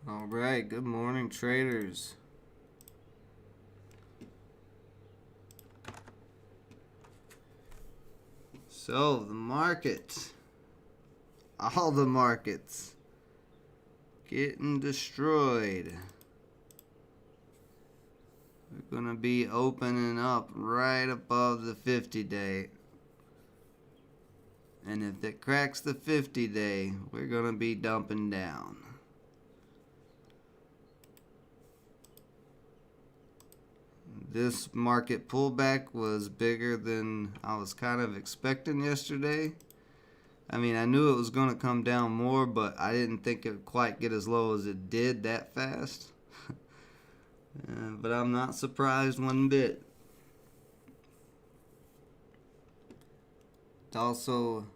All right, good morning, traders. So, the market, all the markets, getting destroyed. We're going to be opening up right above the 50-day. And if it cracks the 50-day, we're going to be dumping down. This market pullback was bigger than I was kind of expecting yesterday. I mean, I knew it was going to come down more, but I didn't think it would quite get as low as it did that fast. But I'm not surprised one bit. It also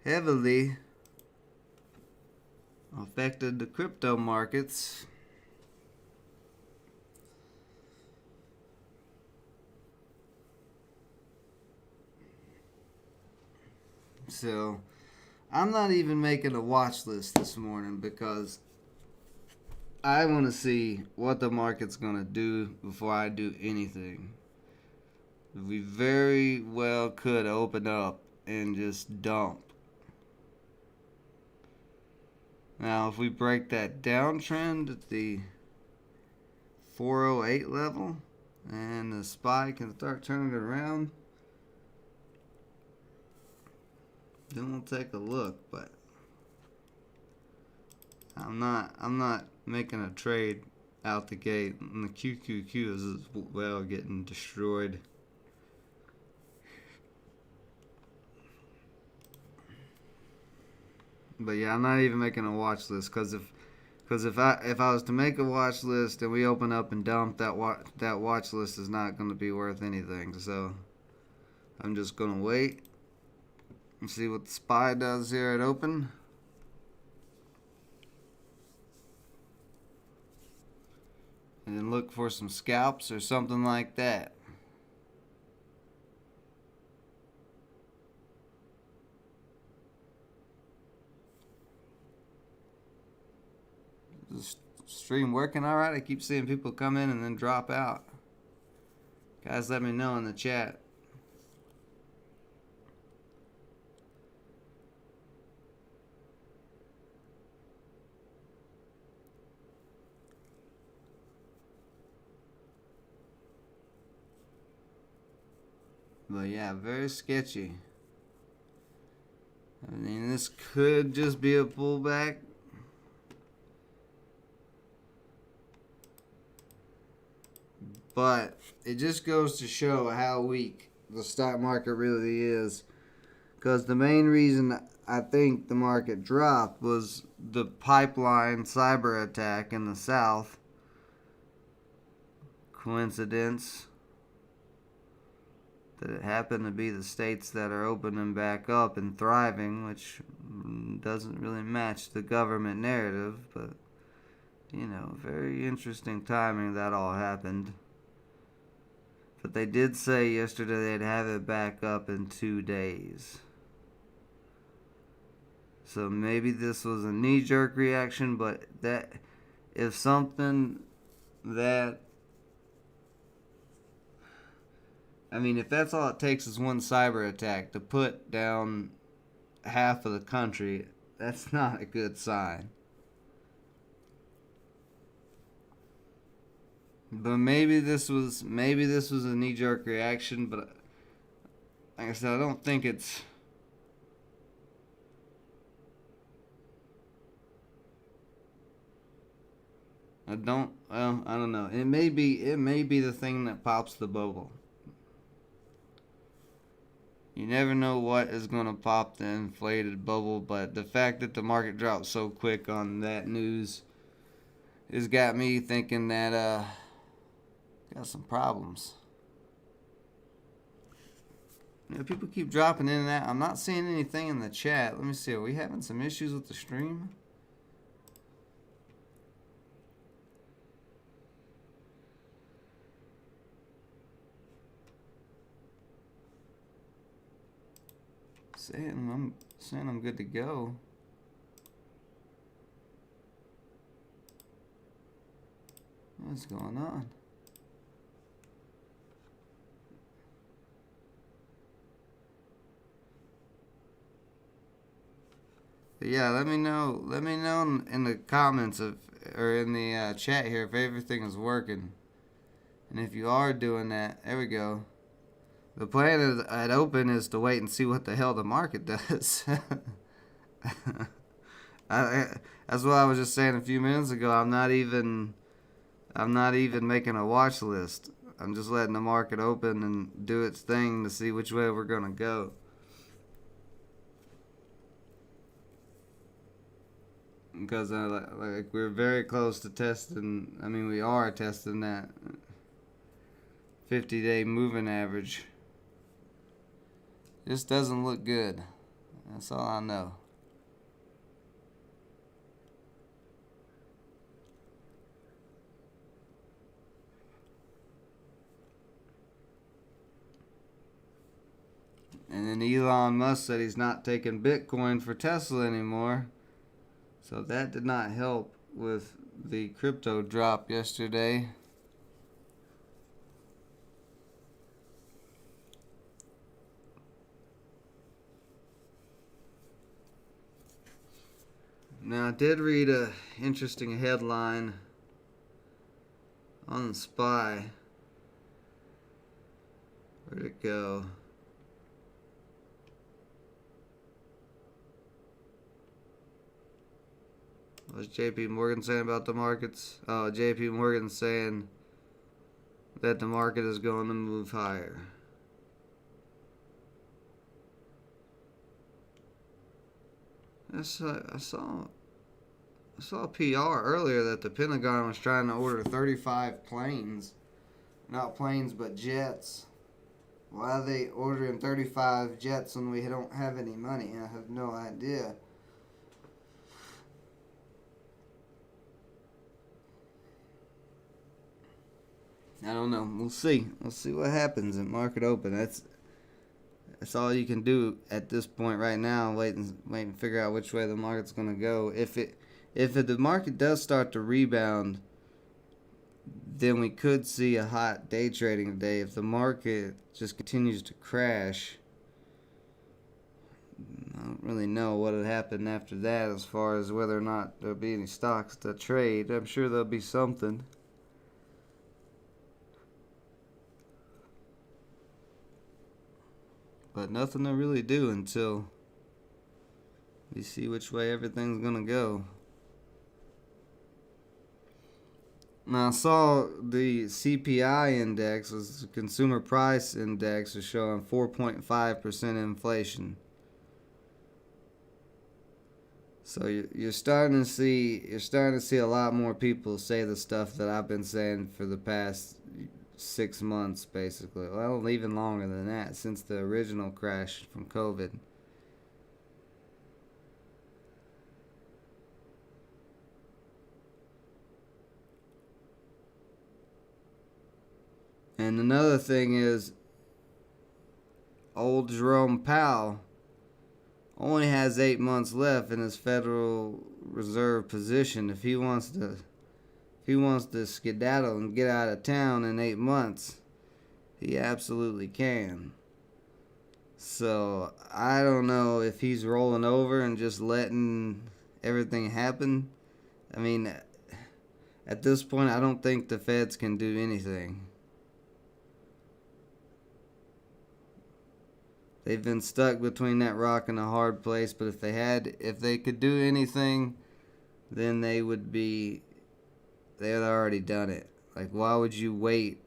heavily affected the crypto markets. So, I'm not even making a watch list this morning because I want to see what the market's going to do before I do anything. We very well could open up and just dump. Now, if we break that downtrend at the 408 level and the SPY can start turning it around, then we'll take a look. But I'm not making a trade out the gate, and the QQQ is as well getting destroyed. But yeah, I'm not even making a watch list because if I was to make a watch list and we open up and dump, that watch list is not going to be worth anything. So I'm just going to wait and see what the SPY does here at open. And then look for some scalps or something like that. Is the stream working all right? I keep seeing people come in and then drop out. Guys, let me know in the chat. But yeah, very sketchy. I mean, this could just be a pullback. But it just goes to show how weak the stock market really is. Because the main reason I think the market dropped was the pipeline cyber attack in the South. Coincidence that it happened to be the states that are opening back up and thriving, which doesn't really match the government narrative, but you know, very interesting timing that all happened. But they did say yesterday they'd have it back up in 2 days. So maybe this was a knee-jerk reaction, but that if something that, I mean, if that's all it takes is one cyber attack to put down half of the country, that's not a good sign. But maybe this was a knee-jerk reaction, but like I said, I don't think it's. I don't know. It may be the thing that pops the bubble. You never know what is going to pop the inflated bubble, but the fact that the market dropped so quick on that news has got me thinking that got some problems. You know, people keep dropping in and out. I'm not seeing anything in the chat. Let me see. Are we having some issues with the stream? Saying I'm good to go. What's going on? But yeah, let me know. Let me know in the comments or in the chat here if everything is working, and if you are doing that, there we go. The plan at open is to wait and see what the hell the market does. That's what I was just saying a few minutes ago. I'm not even making a watch list. I'm just letting the market open and do its thing to see which way we're gonna go. Because like we're very close to testing. I mean, we are testing that 50-day moving average. This doesn't look good. That's all I know. And then Elon Musk said he's not taking Bitcoin for Tesla anymore. So that did not help with the crypto drop yesterday. Now, I did read a interesting headline on the SPY. Where'd it go? What was JP Morgan saying about the markets? Oh, JP Morgan saying that the market is going to move higher. I saw a PR earlier that the Pentagon was trying to order 35 planes. Not planes, but jets. Why are they ordering 35 jets when we don't have any money? I have no idea. I don't know. We'll see. We'll see what happens at market open. That's all you can do at this point right now. Wait and figure out which way the market's going to go. If the market does start to rebound, then we could see a hot day trading day. If the market just continues to crash, I don't really know what would happen after that as far as whether or not there'll be any stocks to trade. I'm sure there'll be something. But nothing to really do until we see which way everything's going to go. Now, I saw the CPI index, was the consumer price index, was showing 4.5% inflation. So you're starting to see a lot more people say the stuff that I've been saying for the past 6 months, basically. Well, even longer than that, since the original crash from COVID. And another thing is, old Jerome Powell only has 8 months left in his Federal Reserve position. If he wants to skedaddle and get out of town in 8 months, he absolutely can. So I don't know if he's rolling over and just letting everything happen. I mean, at this point, I don't think the Feds can do anything. They've been stuck between that rock and a hard place, but if they could do anything, then they had already done it. Like, why would you wait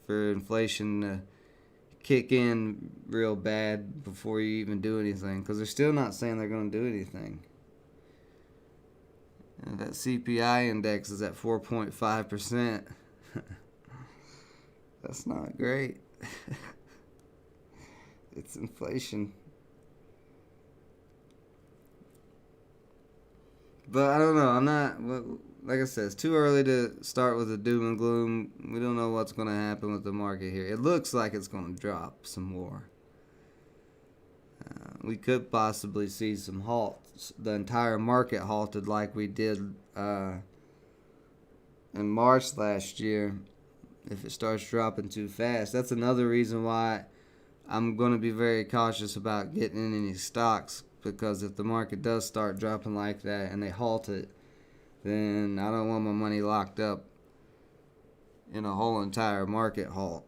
for inflation to kick in real bad before you even do anything? Because they're still not saying they're going to do anything. And that CPI index is at 4.5%. That's not great. It's inflation. But I don't know. Like I said, it's too early to start with the doom and gloom. We don't know what's going to happen with the market here. It looks like it's going to drop some more. We could possibly see some halts. The entire market halted like we did in March last year, if it starts dropping too fast. That's another reason why I'm going to be very cautious about getting in any stocks, because if the market does start dropping like that and they halt it, then I don't want my money locked up in a whole entire market halt.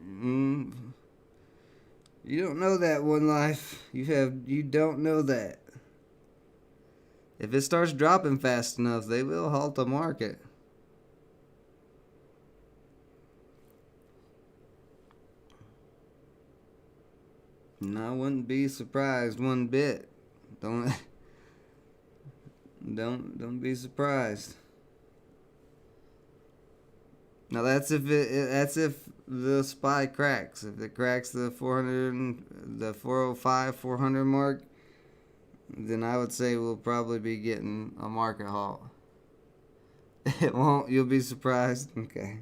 Mm, you don't know that, One Life. You don't know that. If it starts dropping fast enough, they will halt the market. And I wouldn't be surprised one bit. Don't don't be surprised. Now that's if the SPY cracks. If it cracks the 400, the 405, 400 mark, then I would say we'll probably be getting a market halt. It won't. You'll be surprised. Okay.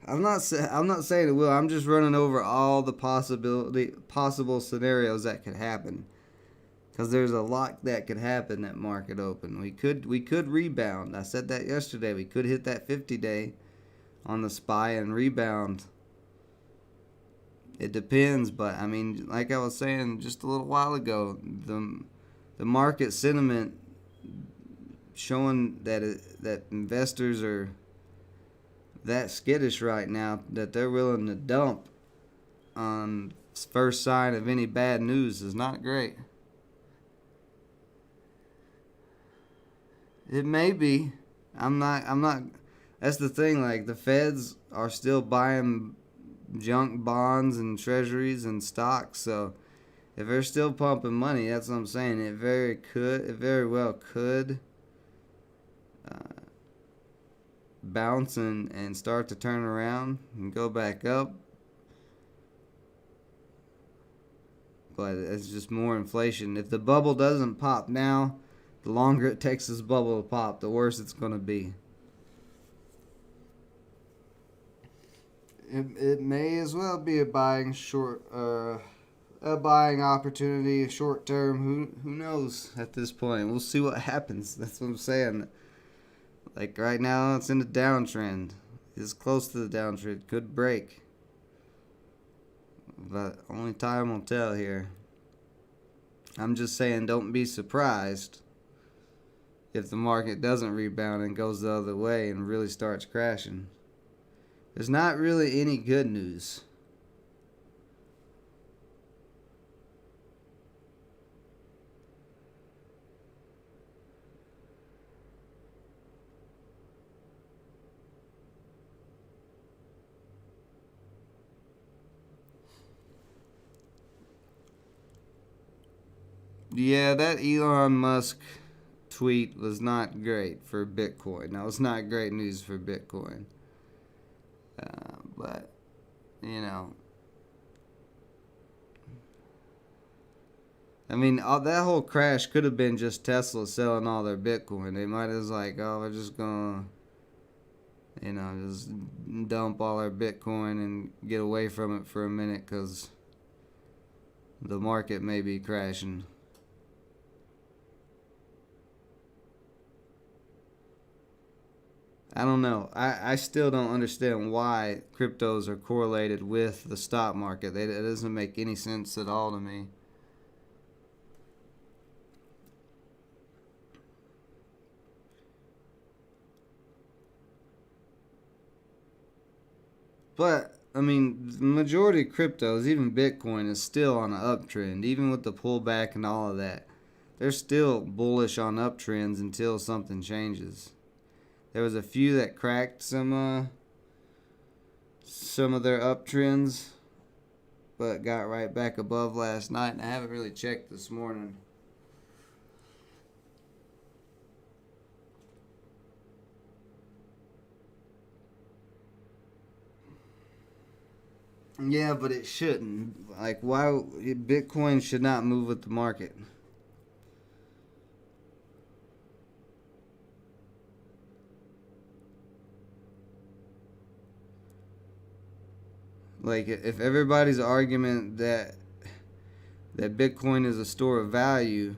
I'm not saying it will. I'm just running over all the possible scenarios that could happen. Because there's a lot that could happen at market open. We could rebound. I said that yesterday. We could hit that 50-day on the SPY and rebound. It depends, but I mean, like I was saying just a little while ago, the market sentiment showing that investors are that skittish right now that they're willing to dump on first sign of any bad news is not great. It may be. I'm not. That's the thing. Like, the feds are still buying junk bonds and treasuries and stocks. So if they're still pumping money, that's what I'm saying. It very well could bounce and start to turn around and go back up. But it's just more inflation. If the bubble doesn't pop now, the longer it takes this bubble to pop, the worse it's going to be. It may as well be a buying opportunity, short term. Who knows at this point? We'll see what happens. That's what I'm saying. Like, right now, it's in a downtrend. It's close to the downtrend. Could break. But only time will tell here. I'm just saying, don't be surprised if the market doesn't rebound and goes the other way and really starts crashing. There's not really any good news. Yeah, that Elon Musk tweet was not great for Bitcoin. That was not great news for Bitcoin. But, you know, I mean, that whole crash could have been just Tesla selling all their Bitcoin. They might have like, oh, we're just gonna, just dump all our Bitcoin and get away from it for a minute because the market may be crashing. I don't know. I still don't understand why cryptos are correlated with the stock market. It doesn't make any sense at all to me. But, I mean, the majority of cryptos, even Bitcoin, is still on an uptrend. Even with the pullback and all of that, they're still bullish on uptrends until something changes. There was a few that cracked some of their uptrends, but got right back above last night, and I haven't really checked this morning. Yeah, but it shouldn't. Like, why Bitcoin should not move with the market. Like, if everybody's argument that Bitcoin is a store of value,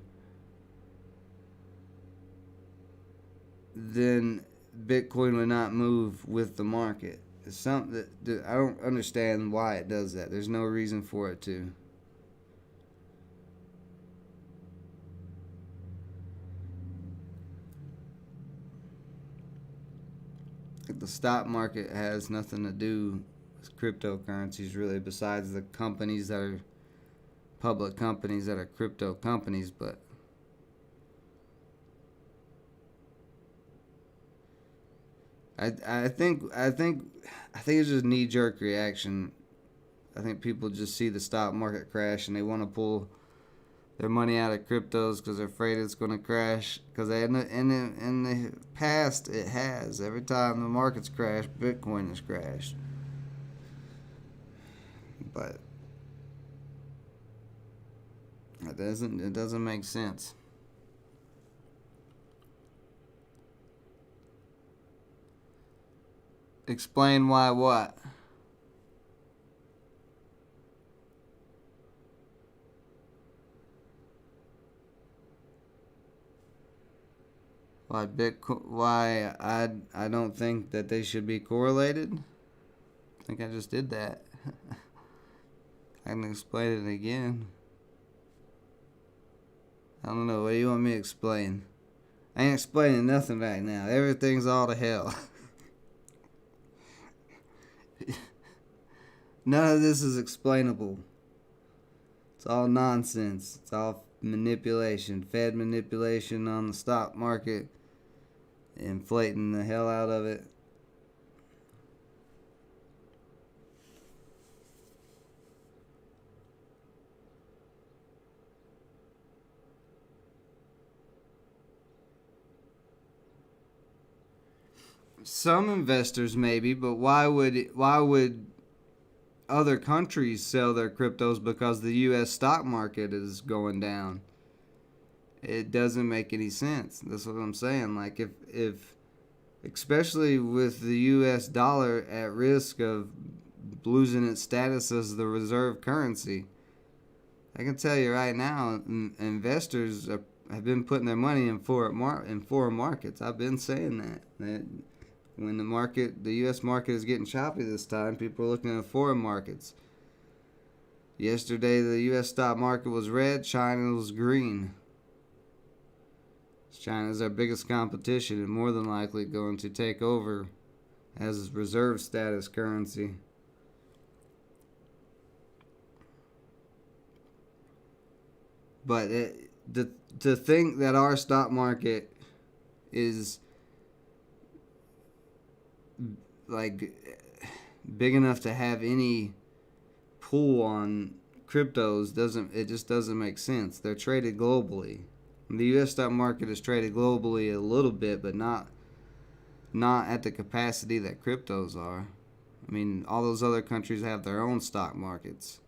then Bitcoin would not move with the market. It's something that I don't understand why it does that. There's no reason for it to. The stock market has nothing to do with cryptocurrencies really, besides the companies that are public companies that are crypto companies. But I think it's just knee jerk reaction. I think people just see the stock market crash and they want to pull their money out of cryptos because they're afraid it's going to crash. Because in the past, it has. Every time the market's crashed, Bitcoin has crashed. But it doesn't make sense. Explain why what? Why Bitcoin? Why I don't think that they should be correlated. I think I just did that. I can explain it again. I don't know. What do you want me to explain? I ain't explaining nothing right now. Everything's all to hell. None of this is explainable. It's all nonsense. It's all manipulation. Fed manipulation on the stock market. Inflating the hell out of it. Some investors maybe, but why would other countries sell their cryptos because the US stock market is going down? It doesn't make any sense. That's what I'm saying. Like if especially with the US dollar at risk of losing its status as the reserve currency, I can tell you right now, investors have been putting their money in foreign markets. I've been saying that when the U.S. market is getting choppy this time, people are looking at foreign markets. Yesterday, the U.S. stock market was red, China was green. China is our biggest competition and more than likely going to take over as reserve status currency. But to think that our stock market is like big enough to have any pull on cryptos just doesn't make sense. They're traded globally. The U.S. stock market is traded globally a little bit, but not at the capacity that cryptos are. I mean, all those other countries have their own stock markets.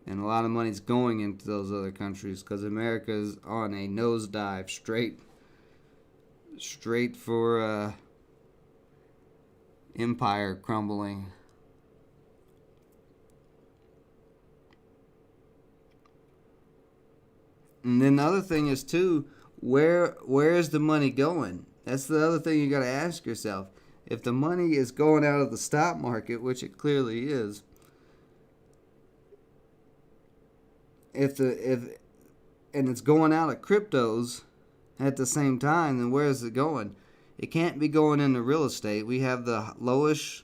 And a lot of money's going into those other countries because America is on a nosedive straight for empire crumbling. And then the other thing is too, where is the money going? That's the other thing you got to ask yourself. If the money is going out of the stock market, which it clearly is, and it's going out of cryptos at the same time, then where is it going? It can't be going into real estate. We have the lowest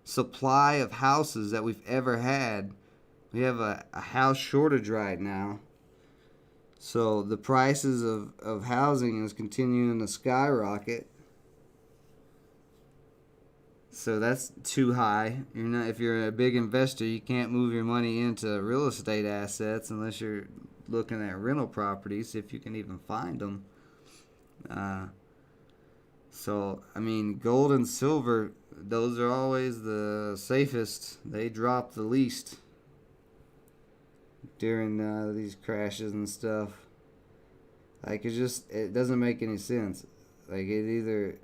supply of houses that we've ever had. We have a house shortage right now. So the prices of housing is continuing to skyrocket. So that's too high. If you're a big investor, you can't move your money into real estate assets unless you're looking at rental properties, if you can even find them. So, I mean, gold and silver, those are always the safest. They drop the least during these crashes and stuff. Like, it doesn't make any sense. Like, either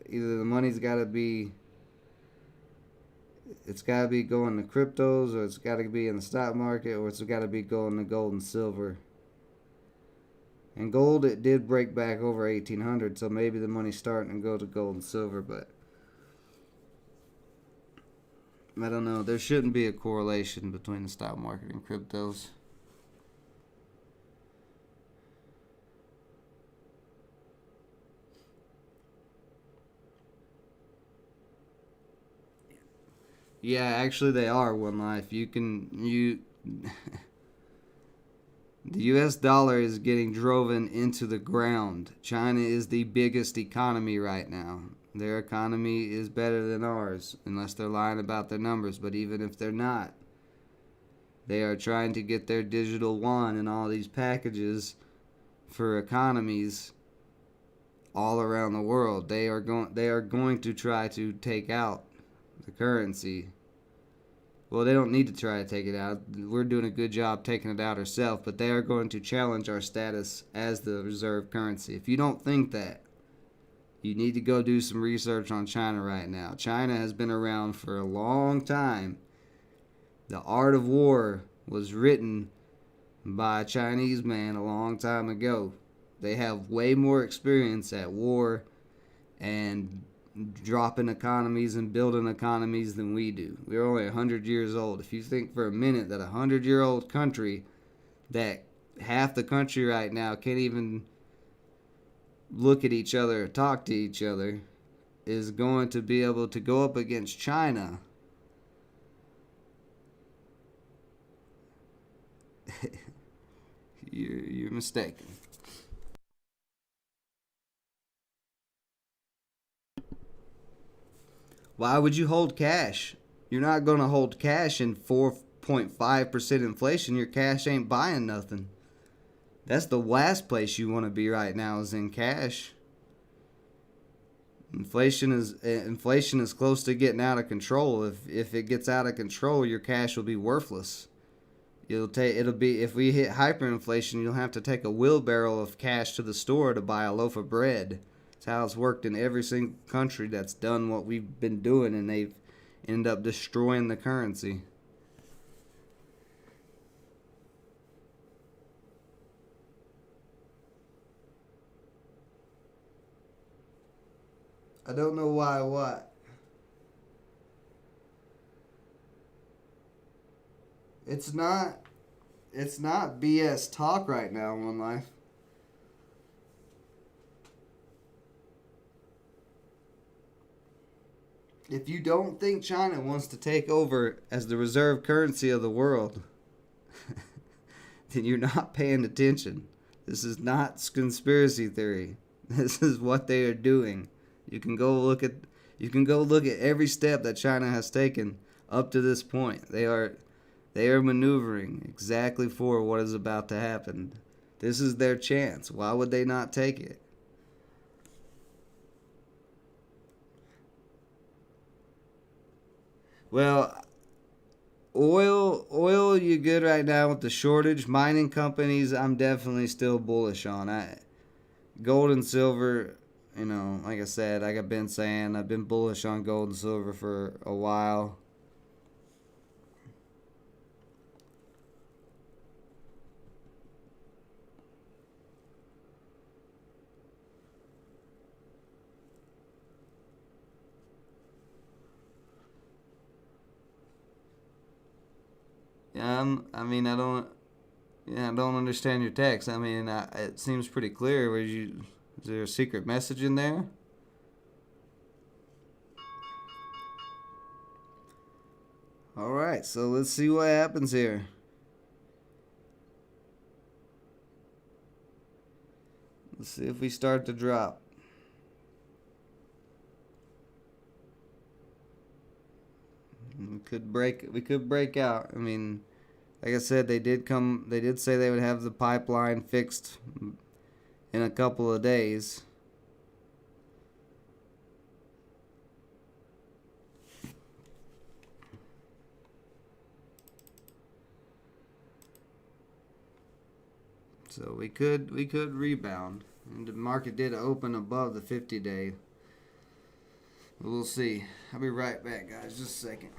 the money's got to be it's got to be going to cryptos, or it's got to be in the stock market, or it's got to be going to gold and silver. And gold, it did break back over 1800, so maybe the money's starting to go to gold and silver, but I don't know. There shouldn't be a correlation between the stock market and cryptos. Yeah, actually they are, One Life. The US dollar is getting driven into the ground. China is the biggest economy right now. Their economy is better than ours, unless they're lying about their numbers. But even if they're not, they are trying to get their digital yuan and all these packages for economies all around the world. They are going to try to take out the currency. Well, they don't need to try to take it out. We're doing a good job taking it out ourselves, but they are going to challenge our status as the reserve currency. If you don't think that, you need to go do some research on China right now. China has been around for a long time. The Art of War was written by a Chinese man a long time ago. They have way more experience at war and dropping economies and building economies than we do. We're only 100 years old. If you think for a minute that a 100-year-old country, that half the country right now can't even look at each other or talk to each other, is going to be able to go up against China, you're mistaken. Why would you hold cash? You're not going to hold cash in 4.5% inflation. Your cash ain't buying nothing. That's the last place you want to be right now, is in cash. Inflation is close to getting out of control. If it gets out of control, your cash will be worthless. It'll be, if we hit hyperinflation, you'll have to take a wheelbarrow of cash to the store to buy a loaf of bread. It's how it's worked in every single country that's done what we've been doing, and they've ended up destroying the currency. I don't know why what. It's not BS talk right now, One Life. If you don't think China wants to take over as the reserve currency of the world, then you're not paying attention. This is not conspiracy theory. This is what they are doing. You can go look at every step that China has taken up to this point. They are maneuvering exactly for what is about to happen. This is their chance. Why would they not take it? Well, oil, you good right now with the shortage. Mining companies, I'm definitely still bullish on. Gold and silver, like I said, like I've been saying, I've been bullish on gold and silver for a while. I don't. Yeah, I don't understand your text. It seems pretty clear. Is there a secret message in there? All right, so let's see what happens here. Let's see if we start to drop. We could break out. Like I said, they did say they would have the pipeline fixed in a couple of days. So we could rebound. And the market did open above the 50-day. We'll see. I'll be right back, guys. Just a second.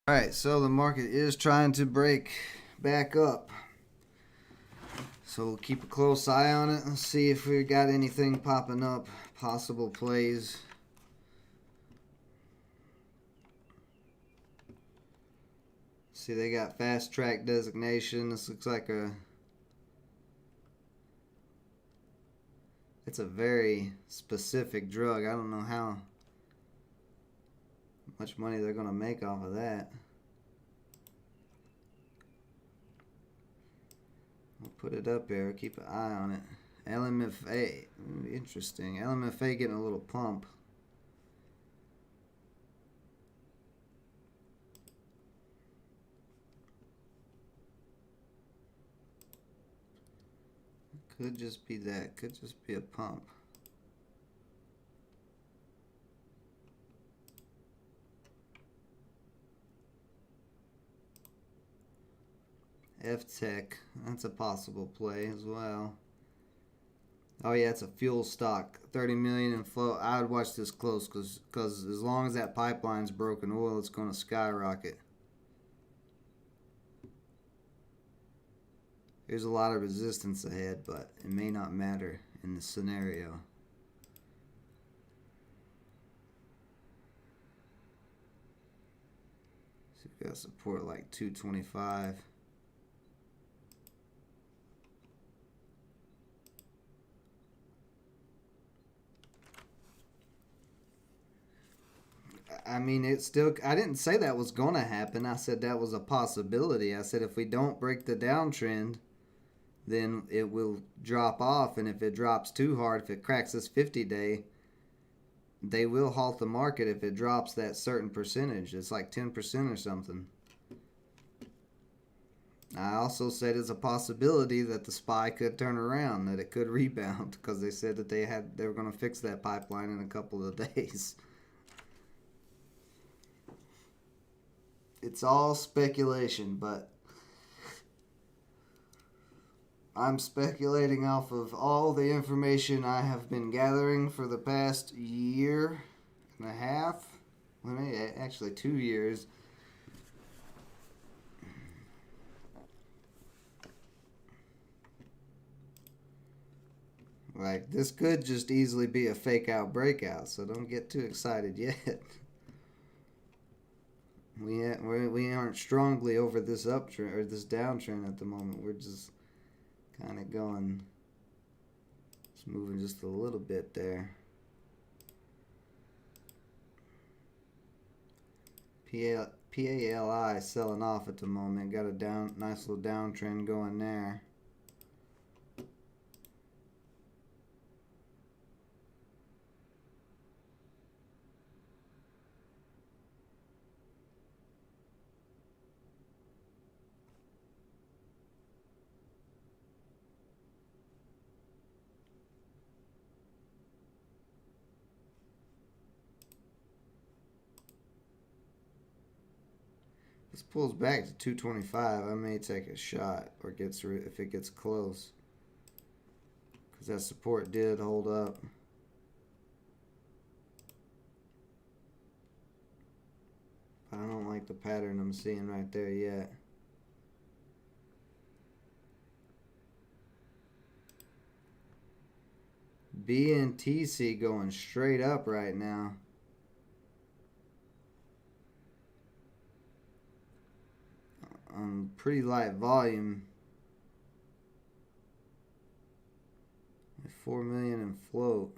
All right, so the market is trying to break back up. So we'll keep a close eye on it and see if we got anything popping up, possible plays. See, they got fast track designation. This looks like it's a very specific drug. I don't know how much money they're going to make off of that. We'll put it up there. Keep an eye on it. LMFA. Interesting. LMFA getting a little pump. Could just be that. Could just be a pump. F-Tech. That's a possible play as well. Oh yeah, it's a fuel stock. 30 million in flow. I would watch this close because as long as that pipeline's broken oil, it's going to skyrocket. There's a lot of resistance ahead, but it may not matter in this scenario. So we got support like 225. I mean, it's still. I didn't say that was going to happen. I said that was a possibility. I said if we don't break the downtrend, then it will drop off. And if it drops too hard, if it cracks this 50-day, they will halt the market if it drops that certain percentage. It's like 10% or something. I also said it's a possibility that the SPY could turn around, that it could rebound, because they said that they were going to fix that pipeline in a couple of days. It's all speculation, but I'm speculating off of all the information I have been gathering for the past year and a half. Well, maybe actually 2 years. Like, this could just easily be a fake out breakout, so don't get too excited yet. We aren't strongly over this uptrend or this downtrend at the moment. We're just kind of going, just moving just a little bit there. PALI selling off at the moment. Got a nice little downtrend going there. This pulls back to 225. I may take a shot or if it gets close, because that support did hold up. But I don't like the pattern I'm seeing right there yet. BNTC going straight up right now. Pretty light volume. 4 million in float.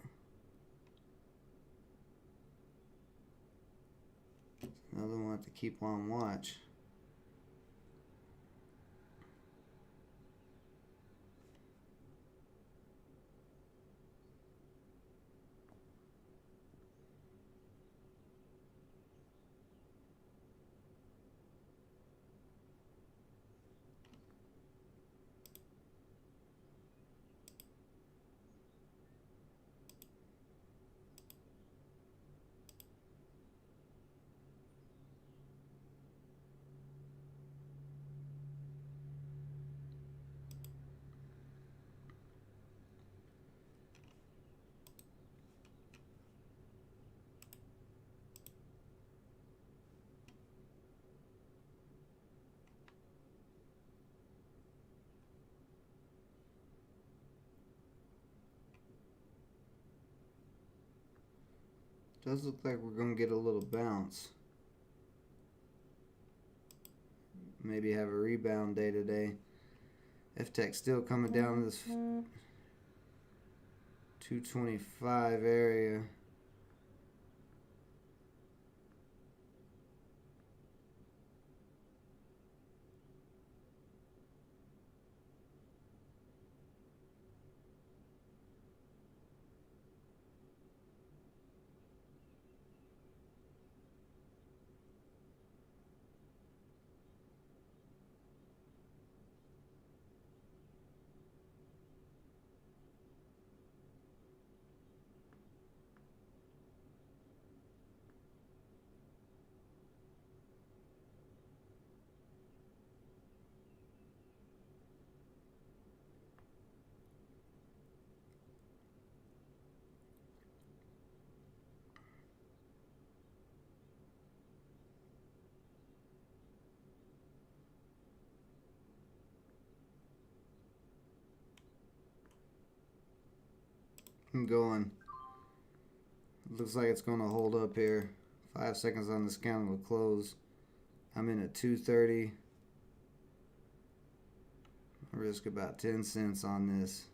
Another one to keep on watch. Does look like we're going to get a little bounce. Maybe have a rebound day today. FTech still coming down to this 225 area. I'm going. Looks like it's going to hold up here. 5 seconds on this candle to close. I'm in at 230. I risk about 10 cents on this.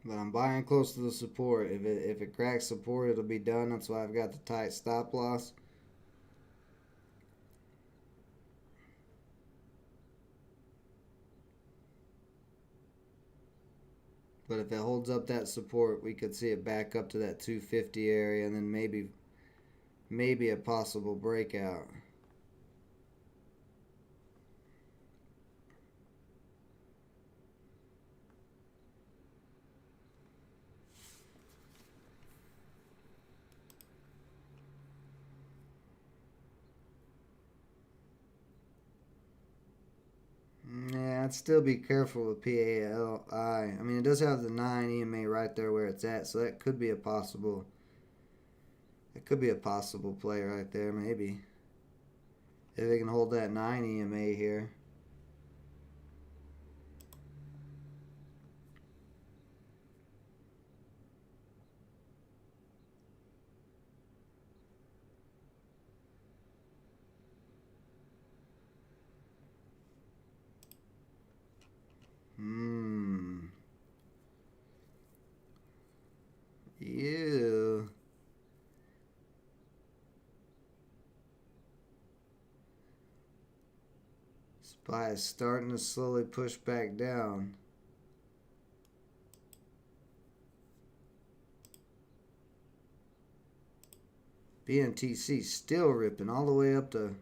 But I'm buying close to the support. If it cracks support, it'll be done. That's why I've got the tight stop loss. But if it holds up that support, we could see it back up to that 250 area, and then maybe a possible breakout. Yeah, I'd still be careful with PALI. I mean, it does have the 9 EMA right there where it's at, so that could be a possible. It could be a possible play right there, maybe. If they can hold that 9 EMA here. Ew. SPY is starting to slowly push back down. BNTC still ripping all the way up to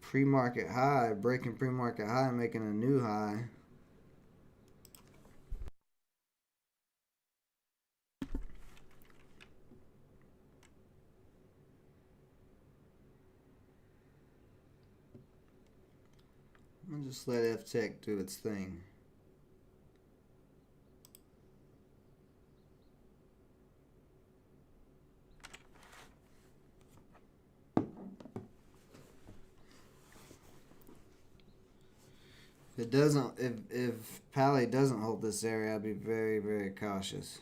pre-market high, breaking pre-market high, making a new high. I'll just let FTech do its thing. If it doesn't, if Pally doesn't hold this area, I'd be very, very cautious.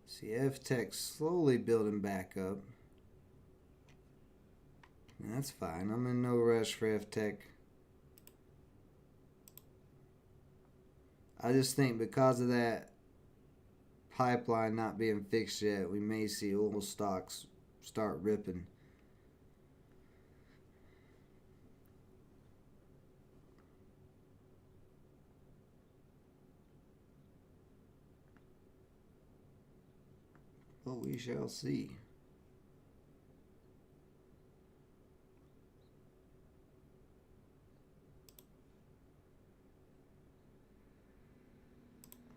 See FTech slowly building back up. And that's fine. I'm in no rush for FTech. I just think because of that pipeline not being fixed yet, we may see oil stocks start ripping. Well, we shall see.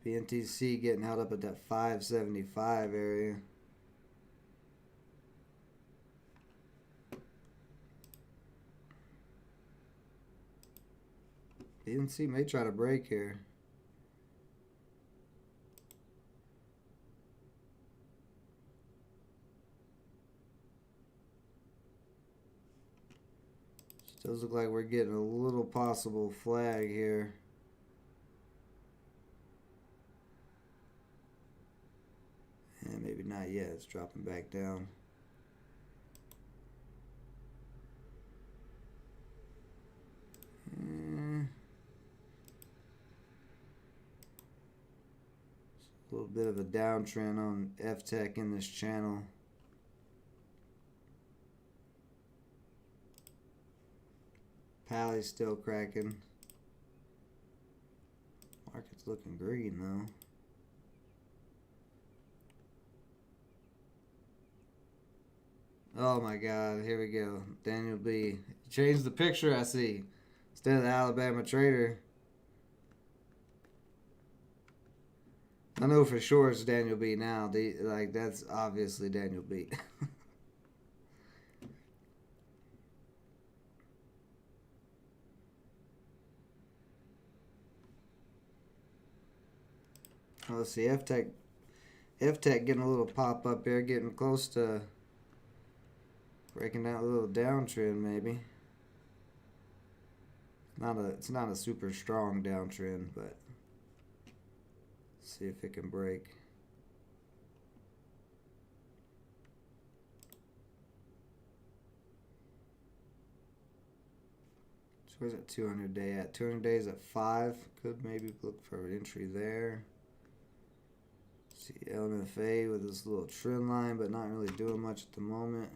BNTC getting held up at that 575 area. BNC may try to break here. Does look like we're getting a little possible flag here. And maybe not yet. It's dropping back down. A little bit of a downtrend on FTech in this channel. Pally's still cracking. Market's looking green though. Oh my God, here we go. Daniel B. Changed the picture, I see. Instead of the Alabama trader. I know for sure it's Daniel B now. Like, that's obviously Daniel B. Let's see, FTech getting a little pop up here, getting close to breaking down a little downtrend maybe. It's not a super strong downtrend, but let's see if it can break. So where's that 200 day at? 200 days at 5. Could maybe look for an entry there. See LMFA with this little trend line, but not really doing much at the moment.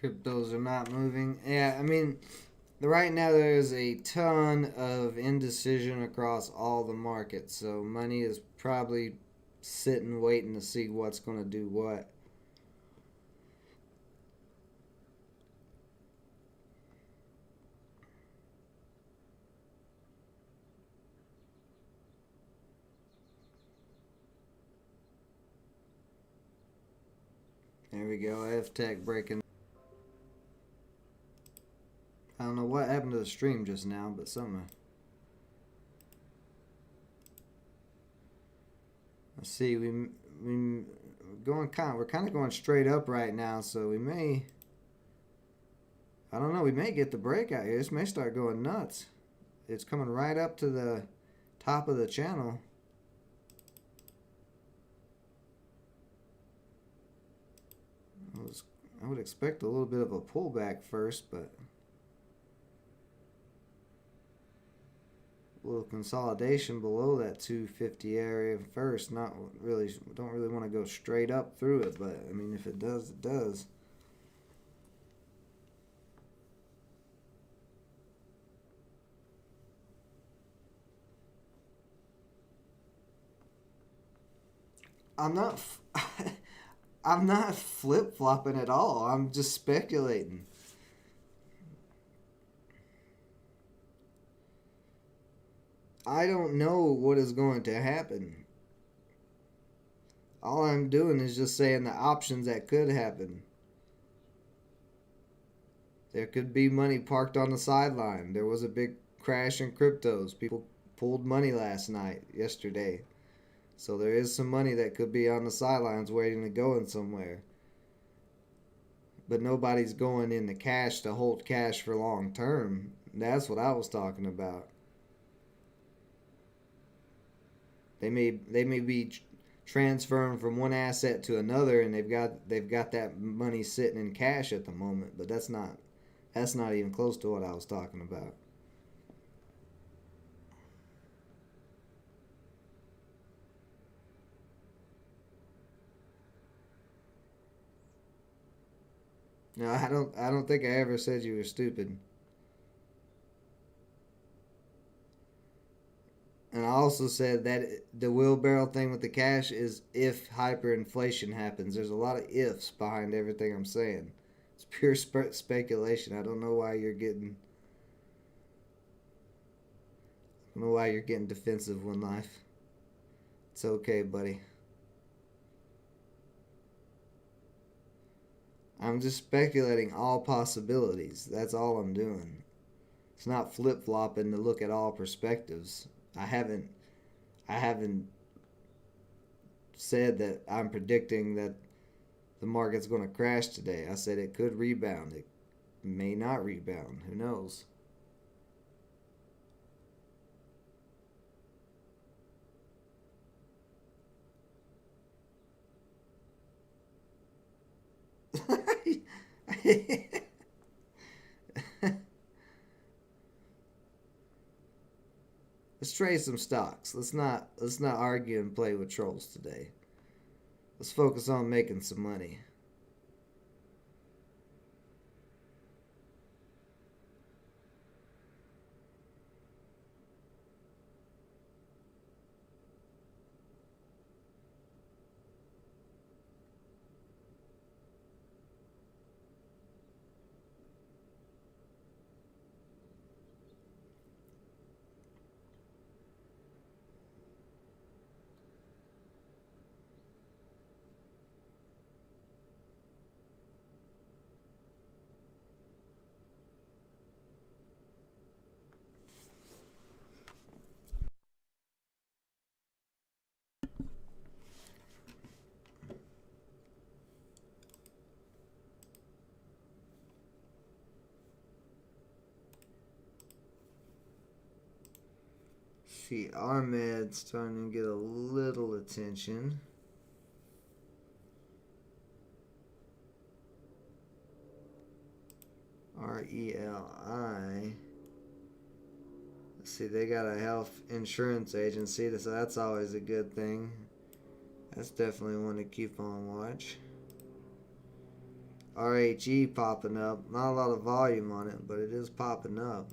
Cryptos are not moving. Yeah, I mean, right now there is a ton of indecision across all the markets. So money is probably sitting waiting to see what's going to do what. There we go. FTech breaking. I don't know what happened to the stream just now, but something. Let's see. We're kind of going straight up right now, so we may. I don't know. We may get the breakout here. This may start going nuts. It's coming right up to the top of the channel. I would expect a little bit of a pullback first, but a little consolidation below that 250 area first. Don't really want to go straight up through it, but I mean, if it does, it does. I'm not I'm not flip-flopping at all. I'm just speculating. I don't know what is going to happen. All I'm doing is just saying the options that could happen. There could be money parked on the sideline. There was a big crash in cryptos. People pulled money yesterday. So there is some money that could be on the sidelines waiting to go in somewhere. But nobody's going into cash to hold cash for long term. That's what I was talking about. They may be transferring from one asset to another, and they've got that money sitting in cash at the moment. But that's not even close to what I was talking about. No, I don't think I ever said you were stupid. And I also said that the wheelbarrow thing with the cash is if hyperinflation happens. There's a lot of ifs behind everything I'm saying. It's pure speculation. I don't know why you're getting defensive when life. It's okay, buddy. I'm just speculating all possibilities. That's all I'm doing. It's not flip flopping to look at all perspectives. I haven't I haven't said that I'm predicting that the market's going to crash today. I said it could rebound. It may not rebound. Who knows? Let's trade some stocks. Let's not argue and play with trolls today. Let's focus on making some money. See, Ahmed's starting to get a little attention. RELI. Let's see, they got a health insurance agency, so that's always a good thing. That's definitely one to keep on watch. RHE popping up. Not a lot of volume on it, but it is popping up.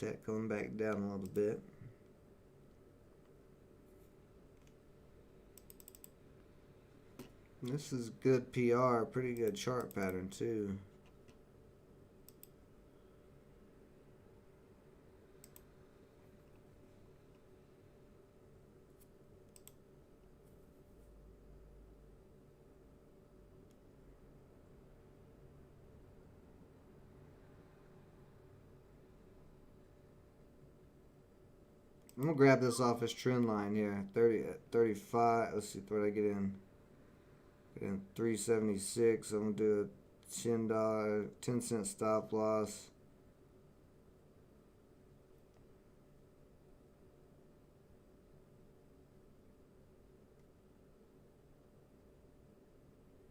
That coming back down a little bit. This is good PR, pretty good chart pattern too. I'm gonna grab this off his trend line here. 30, 35. Let's see what I get in. Get in 376. I'm gonna do a $10, 10-cent stop loss.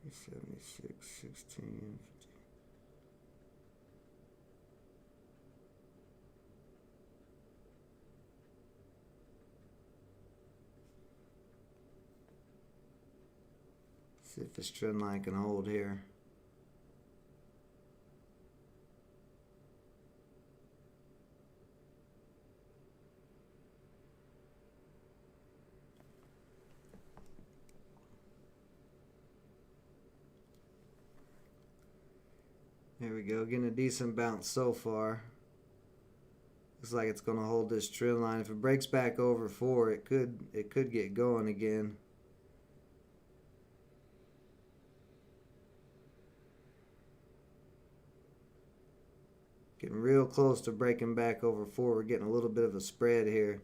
$76.16. See if this trend line can hold here. There we go, getting a decent bounce so far. Looks like it's gonna hold this trend line. If it breaks back over 4, it could get going again. Getting real close to breaking back over 4. We're getting a little bit of a spread here.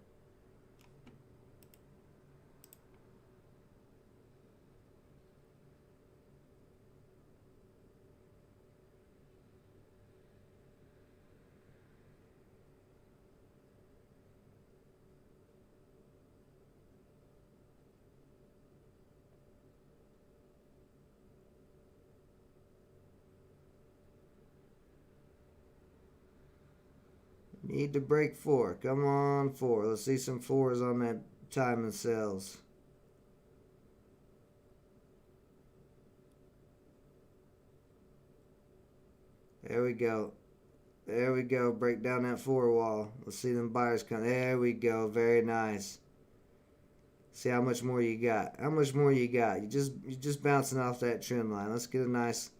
Need to break 4. Come on, 4. Let's see some 4s on that timing cells. There we go. There we go. Break down that 4 wall. Let's see them buyers come. There we go. Very nice. See how much more you got. How much more you got? You just bouncing off that trend line. Let's get a nice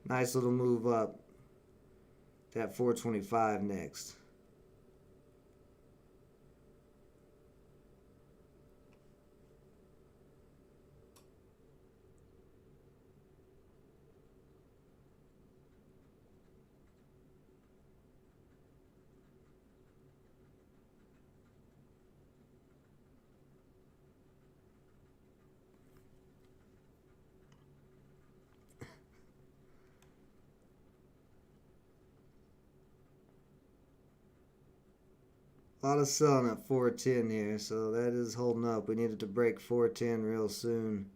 little move up. That 425 next. A lot of selling at 410 here, so that is holding up. We needed to break 410 real soon.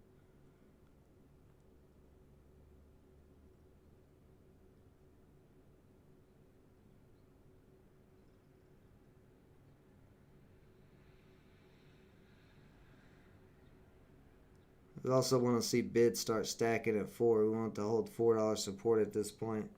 We also want to see bids start stacking at 4. We want to hold $4 support at this point.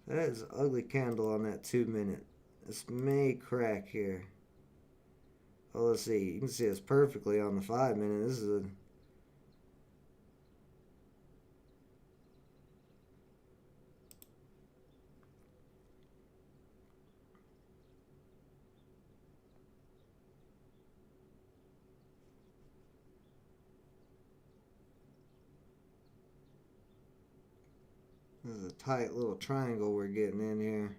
That is an ugly candle on that 2 minute. This may crack here. Oh, let's see. You can see it's perfectly on the 5 minute. This is a tight little triangle we're getting in here.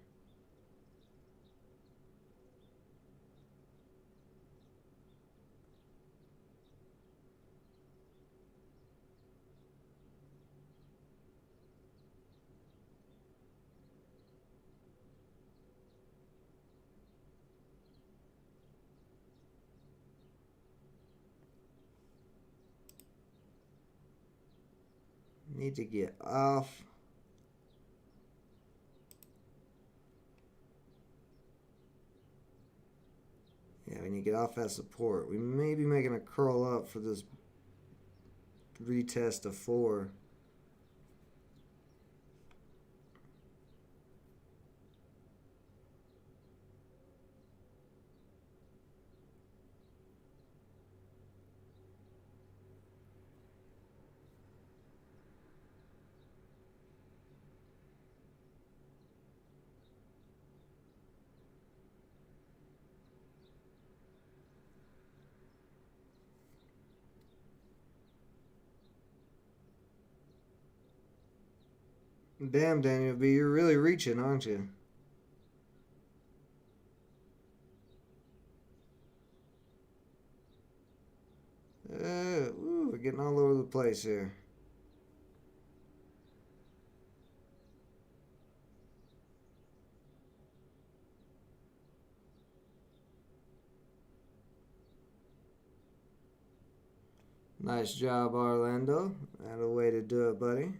Need to get off. Yeah, we need to get off that support. We may be making a curl up for this retest of 4. Damn, Daniel B, you're really reaching, aren't you? Ooh, we're getting all over the place here. Nice job, Orlando. That a way to do it, buddy.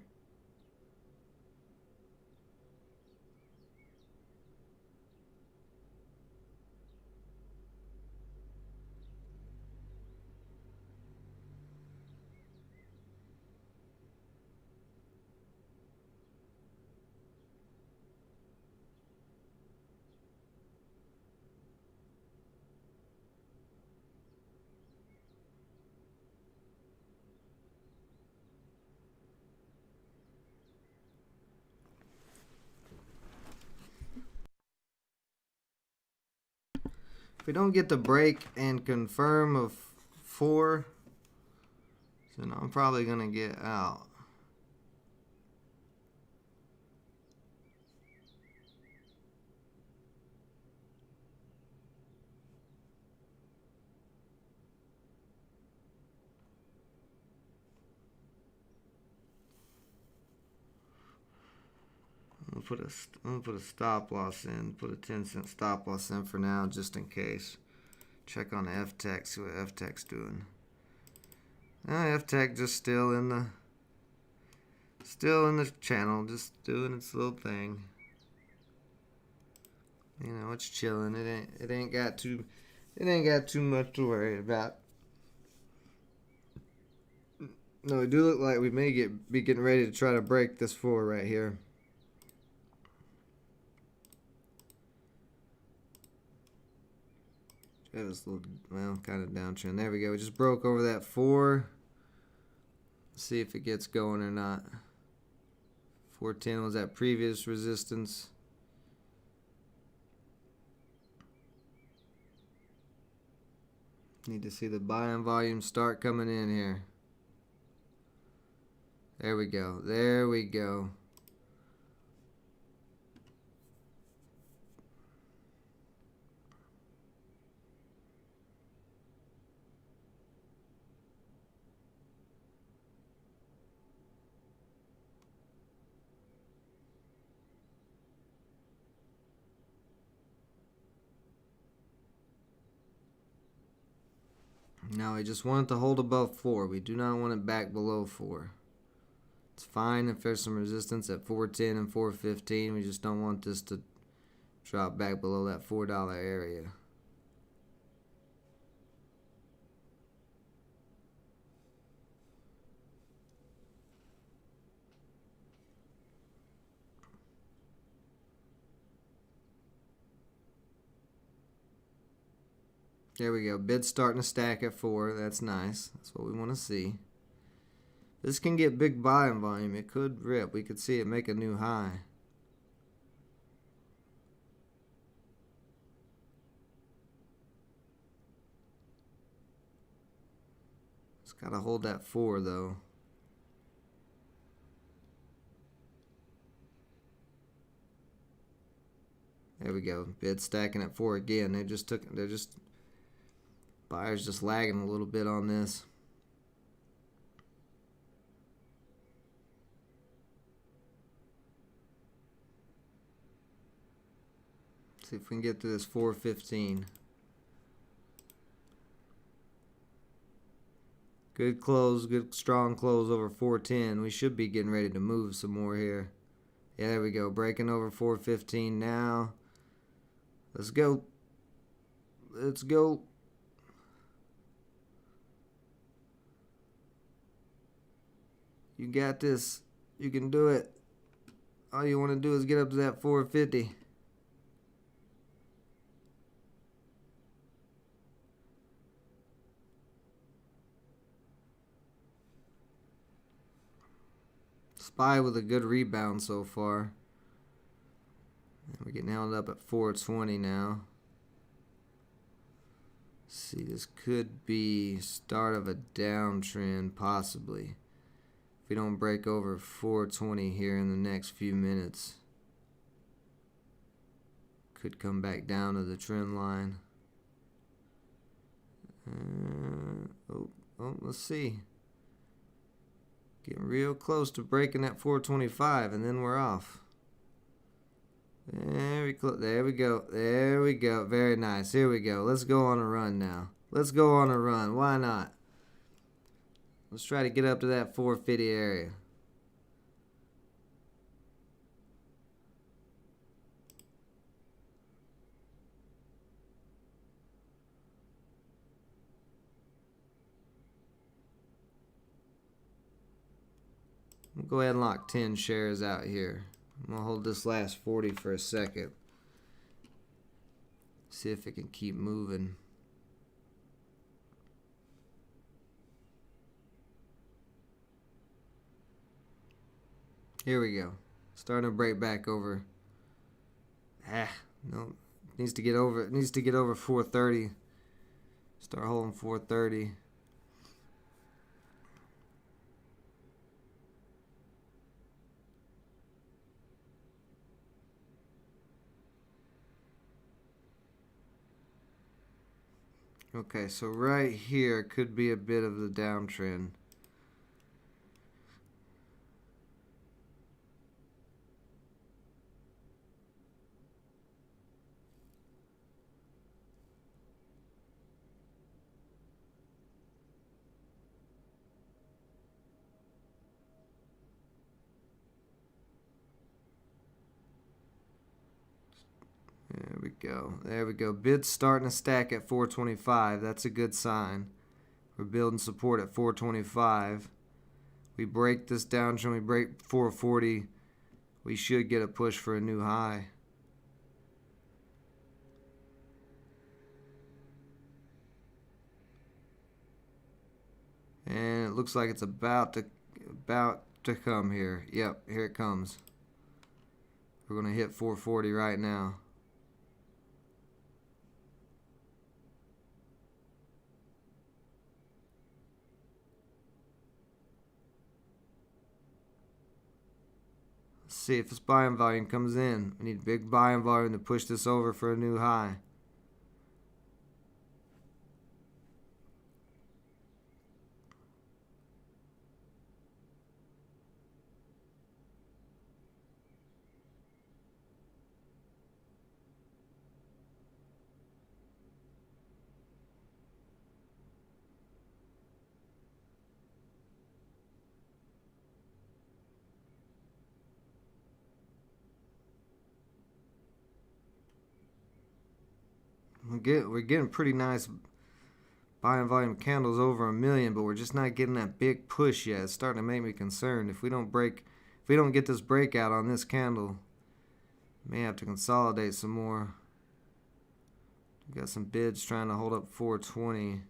we don't get the break and confirm of 4, then I'm probably going to get out. I'm gonna put a stop loss in. Put a 10-cent stop loss in for now, just in case. Check on the FTech, see what FTech's doing. FTech just still in the channel, just doing its little thing. You know, it's chilling. It ain't got too much to worry about. No, we do look like we may be getting ready to try to break this 4 right here. It was a little, well, kind of downtrend. There we go. We just broke over that 4. Let's see if it gets going or not. 410 was that previous resistance. Need to see the buying volume start coming in here. There we go. There we go. Now we just want it to hold above 4. We do not want it back below 4. It's fine if there's some resistance at 410 and 415. We just don't want this to drop back below that $4 area. There we go. Bid's starting to stack at 4. That's nice. That's what we want to see. This can get big buying volume. It could rip. We could see it make a new high. It's got to hold that 4 though. There we go. Bid stacking at 4 again. Buyers just lagging a little bit on this. See if we can get to this 415. Good close, good strong close over 410. We should be getting ready to move some more here. Yeah, there we go. Breaking over 415 now. Let's go. Let's go. You got this. You can do it. All you want to do is get up to that 450. SPY with a good rebound so far. We're getting held up at 420 now. Let's see, this could be start of a downtrend possibly. If we don't break over 420 here in the next few minutes. Could come back down to the trend line. Let's see. Getting real close to breaking that 425 and then we're off. Very close. There we go. There we go. Very nice. Here we go. Let's go on a run now. Let's go on a run. Why not? Let's try to get up to that 450 area. We'll go ahead and lock 10 shares out here. I'm going to hold this last 40 for a second. See if it can keep moving. Here we go. Starting to break back over. No. needs to get over. It needs to get over 430. Start holding 430. Okay, so right here could be a bit of the downtrend. There we go. There we go. Bids starting to stack at 425. That's a good sign. We're building support at 425. We break this downtrend. We break 440. We should get a push for a new high. And it looks like it's about to come here. Yep, here it comes. We're going to hit 440 right now. Let's see if this buying volume comes in. We need big buying volume to push this over for a new high. We're getting pretty nice buying volume candles over 1 million, but we're just not getting that big push yet. It's starting to make me concerned. If we don't get this breakout on this candle, may have to consolidate some more. We got some bids trying to hold up 420.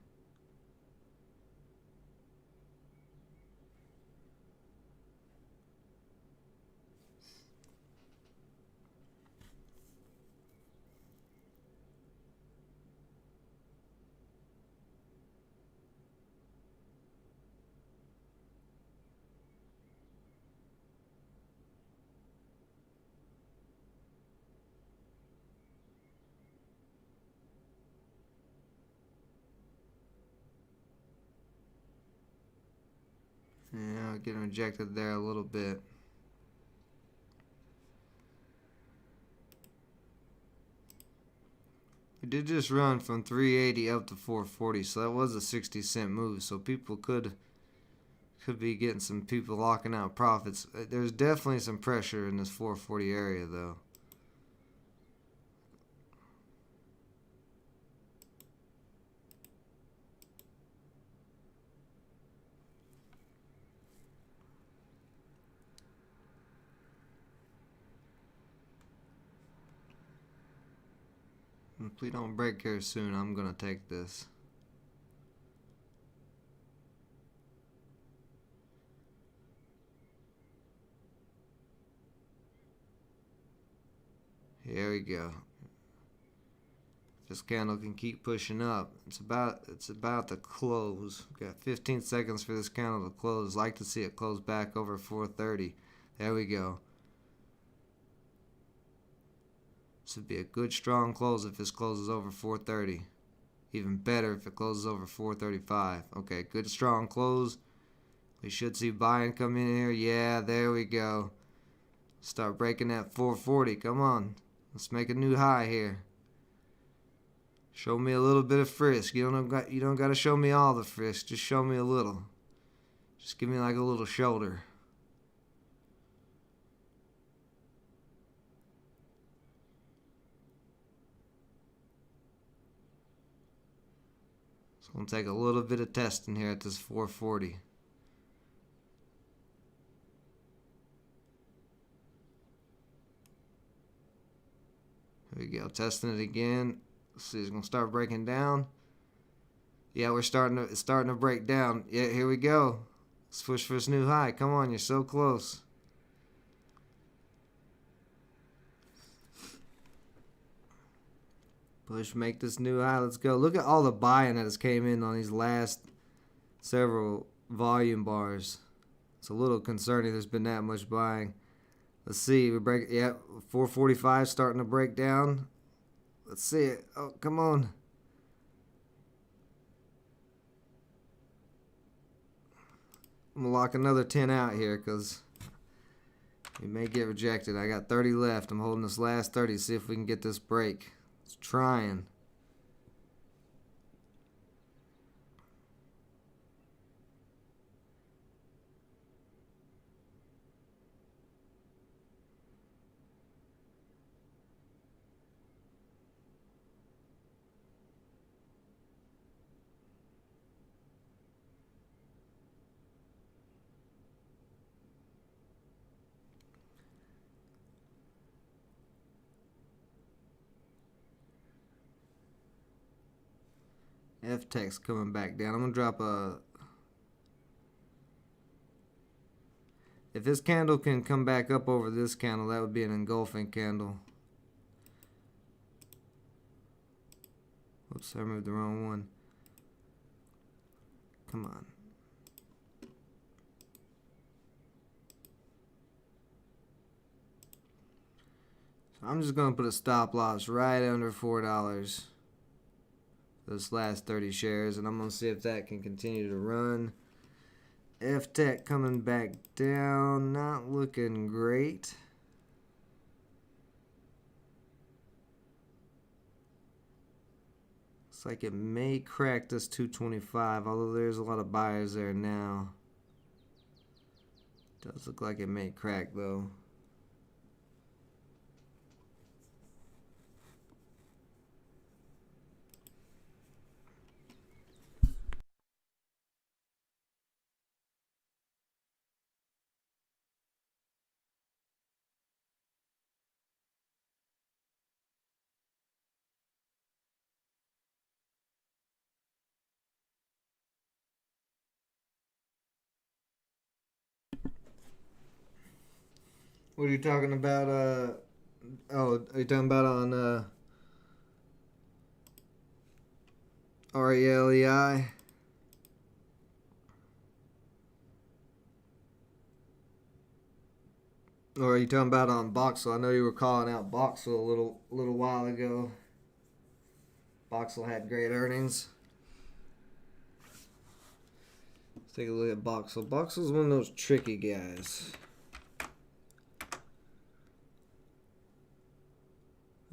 Yeah, getting rejected there a little bit. We did just run from 380 up to 440, so that was a 60-cent move. So people could be getting some people locking out profits. There's definitely some pressure in this 440 area, though. If we don't break here soon, I'm going to take this. Here we go. This candle can keep pushing up. It's about to close. We've got 15 seconds for this candle to close. Like to see it close back over 430. There we go. This would be a good strong close if this closes over 430. Even better if it closes over 435. Okay, good strong close. We should see buying come in here. Yeah, there we go. Start breaking that 440. Come on. Let's make a new high here. Show me a little bit of frisk. You don't got to show me all the frisk. Just show me a little. Just give me like a little shoulder. It's going to take a little bit of testing here at this 440. Here we go. Testing it again. Let's see. It's going to start breaking down. Yeah, it's starting to break down. Yeah, here we go. Let's push for this new high. Come on, you're so close. Push, make this new high. Let's go. Look at all the buying that has came in on these last several volume bars. It's a little concerning there's been that much buying. Let's see. We break. Yeah, 445 starting to break down. Let's see it. Oh, come on. I'm going to lock another 10 out here because we may get rejected. I got 30 left. I'm holding this last 30 to see if we can get this break. It's trying. FTech's coming back down. I'm going to drop a... If this candle can come back up over this candle, that would be an engulfing candle. Whoops, I moved the wrong one. Come on. So I'm just going to put a stop loss right under $4. Those last 30 shares, and I'm going to see if that can continue to run. FTech coming back down, not looking great. Looks like it may crack this 225, although there's a lot of buyers there now. Does look like it may crack though. What are you talking about? Oh, are you talking about on RELEI? Or are you talking about on Boxel? I know you were calling out Boxel a little while ago. Boxel had great earnings. Let's take a look at Boxel. Boxel's one of those tricky guys.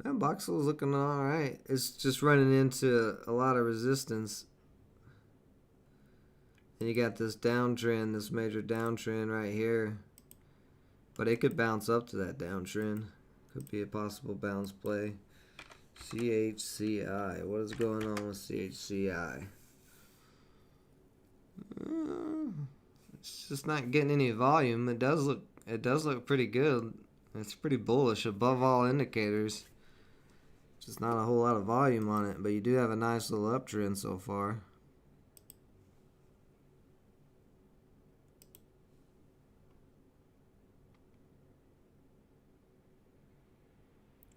Yeah, Boxel's looking alright. It's just running into a lot of resistance. And you got this downtrend, this major downtrend right here. But it could bounce up to that downtrend. Could be a possible bounce play. CHCI. What is going on with CHCI? It's just not getting any volume. It does look pretty good. It's pretty bullish above all indicators. Just not a whole lot of volume on it, but you do have a nice little uptrend so far.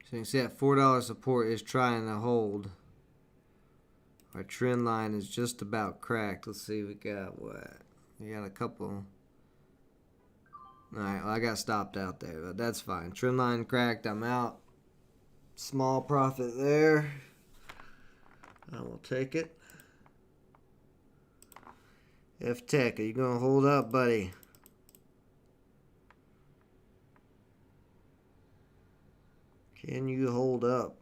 So you can see that $4 support is trying to hold. Our trend line is just about cracked. Let's see, we got what? We got a couple. Alright, well, I got stopped out there, but that's fine. Trend line cracked, I'm out. Small profit there. I will take it. FTech, are you going to hold up, buddy? Can you hold up?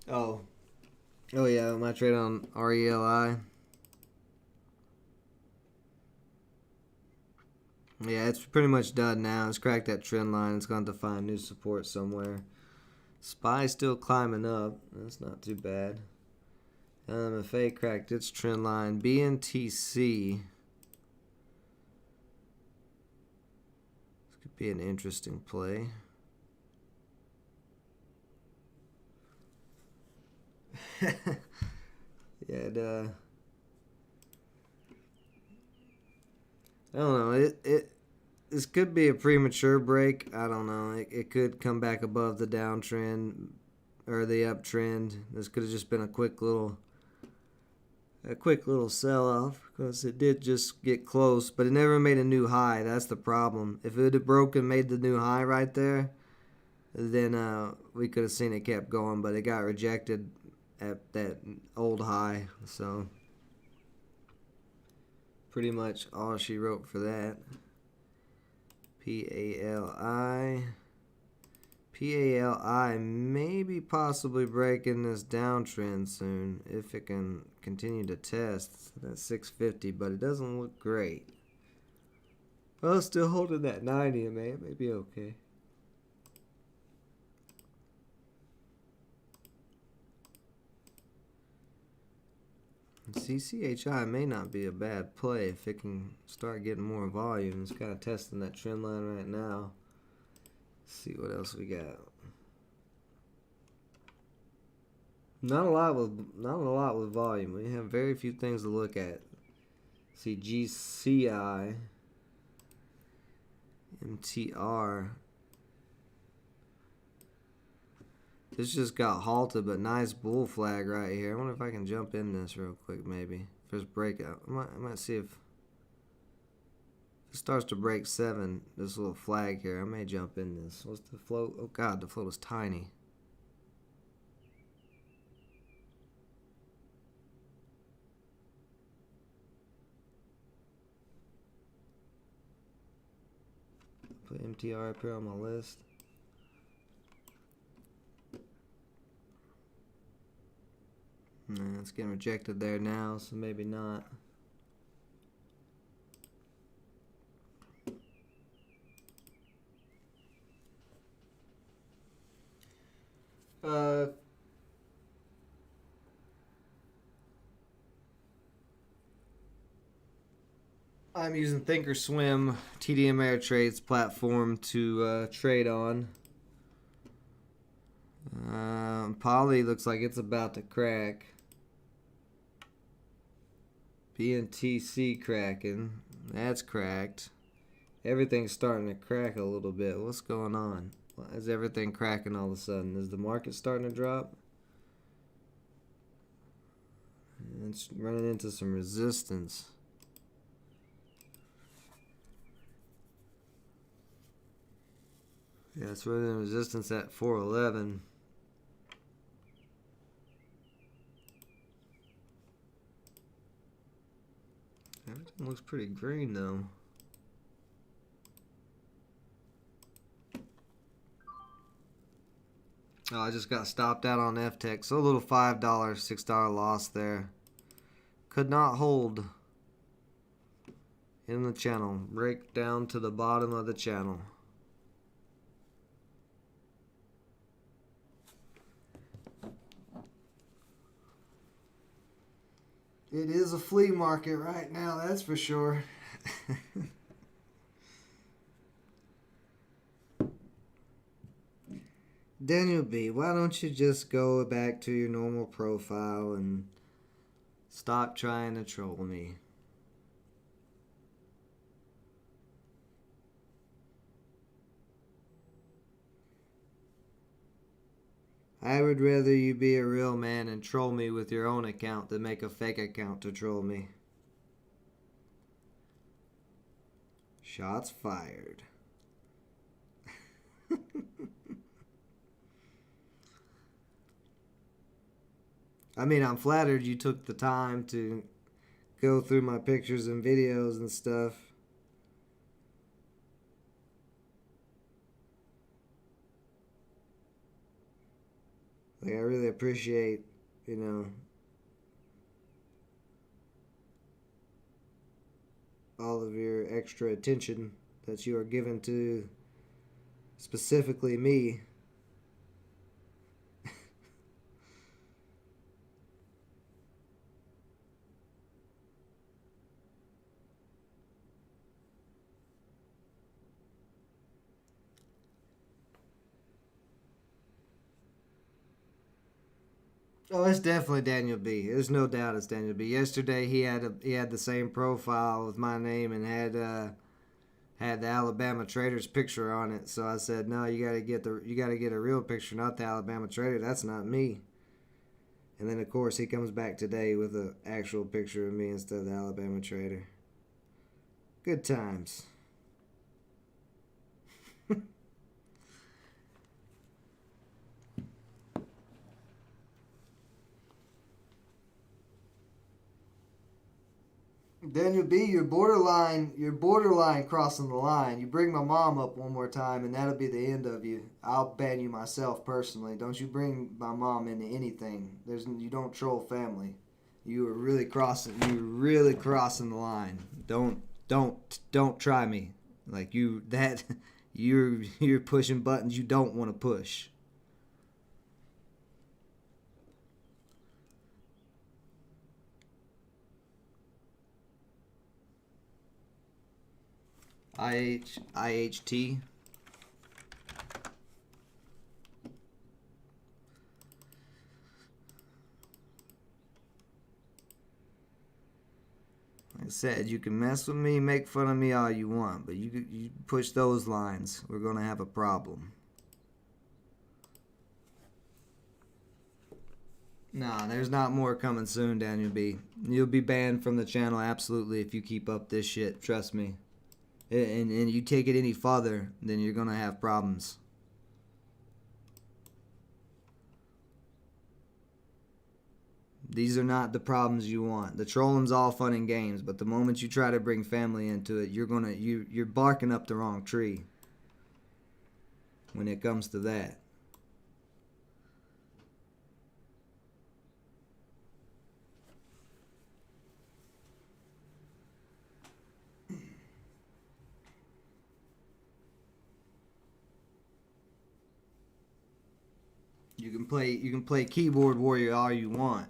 Oh yeah, my trade on RELI. Yeah, it's pretty much done now. It's cracked that trend line. It's going to find new support somewhere. SPY still climbing up. That's not too bad. LMFA cracked its trend line. BNTC. This could be an interesting play. Yeah, I don't know. this could be a premature break. I don't know. It could come back above the downtrend or the uptrend. This could have just been a quick little sell off because it did just get close, but it never made a new high. That's the problem. If it had broken and made the new high right there, then we could have seen it kept going, but it got rejected at that old high. So pretty much all she wrote for that. PALI. PALI may be possibly breaking this downtrend soon if it can continue to test that 650, but it doesn't look great. Well, still holding that 90, man. It may be okay. CCHI may not be a bad play if it can start getting more volume. It's kind of testing that trend line right now. Let's see what else we got. Not a lot with volume. We have very few things to look at. See GCI, MTR. This just got halted, but nice bull flag right here. I wonder if I can jump in this real quick, maybe. First breakout. I might see if it starts to break 7, this little flag here. I may jump in this. What's the float? Oh, God, the float is tiny. Put MTR up here on my list. Nah, it's getting rejected there now, so maybe not. I'm using Thinkorswim TD Ameritrade's platform to trade on. Poly looks like it's about to crack. BNTC cracking. That's cracked. Everything's starting to crack a little bit. What's going on? Why is everything cracking all of a sudden? Is the market starting to drop? It's running into some resistance. Yeah, it's running into resistance at 411. Everything looks pretty green though. Oh, I just got stopped out on FTech. So a little $5, $6 loss there. Could not hold in the channel. Break down to the bottom of the channel. It is a flea market right now, that's for sure. Daniel B., why don't you just go back to your normal profile and stop trying to troll me? I would rather you be a real man and troll me with your own account than make a fake account to troll me. Shots fired. I mean, I'm flattered you took the time to go through my pictures and videos and stuff. Like, I really appreciate, you know, all of your extra attention that you are giving to specifically me. Oh, it's definitely Daniel B. There's no doubt it's Daniel B. Yesterday he had the same profile with my name and had the Alabama Traders picture on it. So I said, no, you gotta get a real picture, not the Alabama Trader. That's not me. And then of course he comes back today with an actual picture of me instead of the Alabama Trader. Good times. Daniel B, you're borderline crossing the line. You bring my mom up one more time and that'll be the end of you. I'll ban you myself personally. Don't you bring my mom into anything. You don't troll family. You're really crossing the line. Don't try me. Like you're pushing buttons you don't want to push. IHT. Like I said, you can mess with me, make fun of me all you want, but you push those lines, we're gonna have a problem. Nah, there's not more coming soon, Daniel B. You'll be banned from the channel absolutely if you keep up this shit. Trust me. And you take it any farther, then you're gonna have problems. These are not the problems you want. The trolling's all fun and games, but the moment you try to bring family into it, you're barking up the wrong tree when it comes to that. You can play keyboard warrior all you want.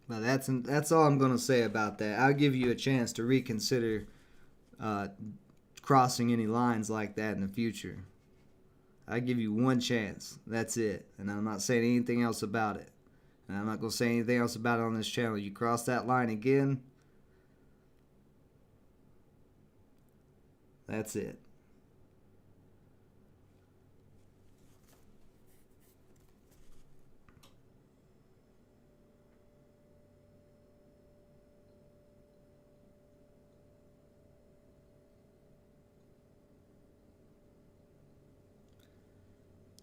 Now that's all I'm gonna say about that. I'll give you a chance to reconsider crossing any lines like that in the future. I give you one chance. That's it, and I'm not saying anything else about it. And I'm not gonna say anything else about it on this channel. You cross that line again, that's it.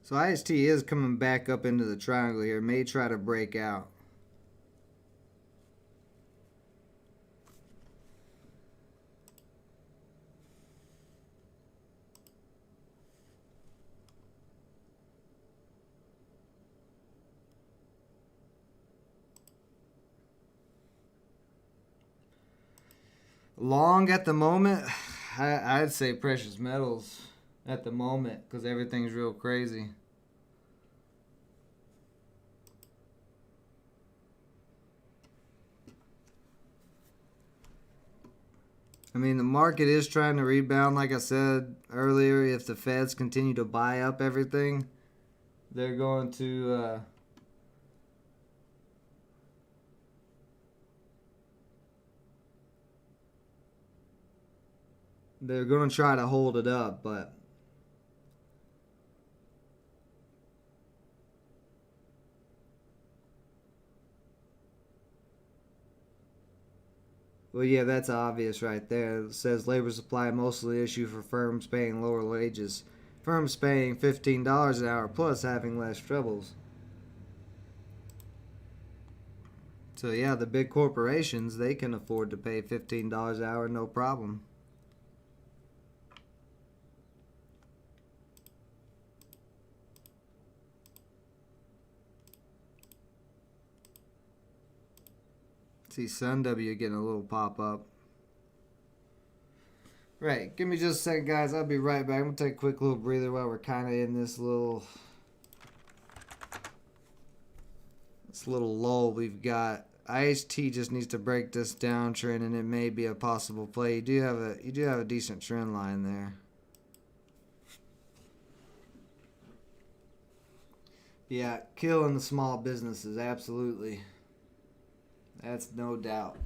So IST is coming back up into the triangle here. May try to break out. Long at the moment, I'd say precious metals at the moment because everything's real crazy. I mean, the market is trying to rebound, like I said earlier. If the Feds continue to buy up everything, they're going to try to hold it up, but well, yeah, that's obvious right there. It says labor supply mostly issue for firms paying lower wages. Firms paying $15 an hour plus having less troubles. So yeah, the big corporations, they can afford to pay $15 an hour, no problem. See Sun W getting a little pop up. Right. Give me just a second, guys. I'll be right back. I'm gonna take a quick little breather while we're kind of in this little lull we've got. IHT just needs to break this downtrend, and it may be a possible play. You do have a decent trend line there. Yeah, killing the small businesses, absolutely. That's no doubt.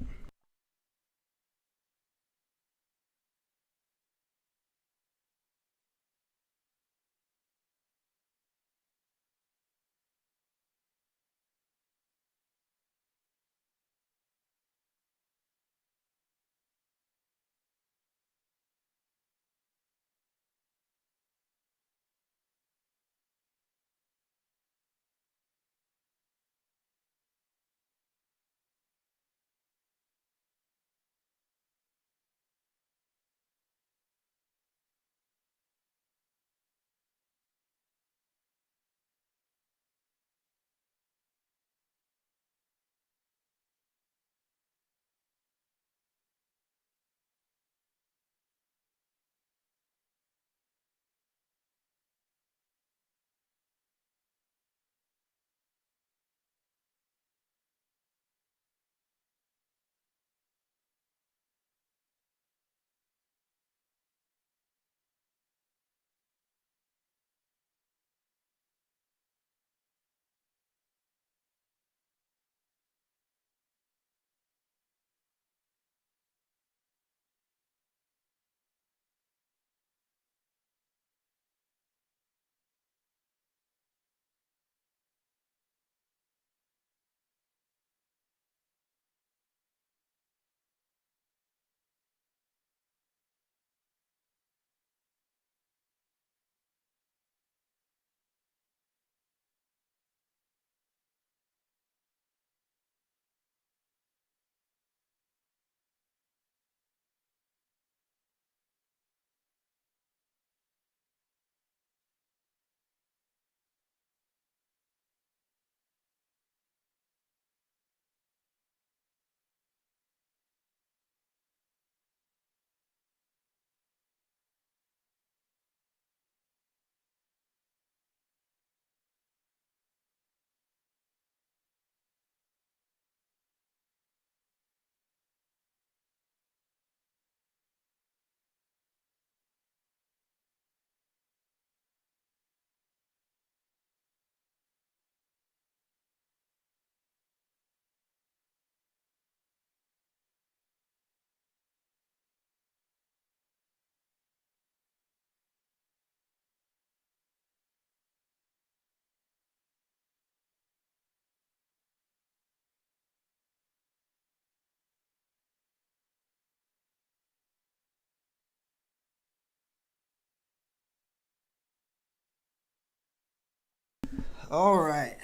All right.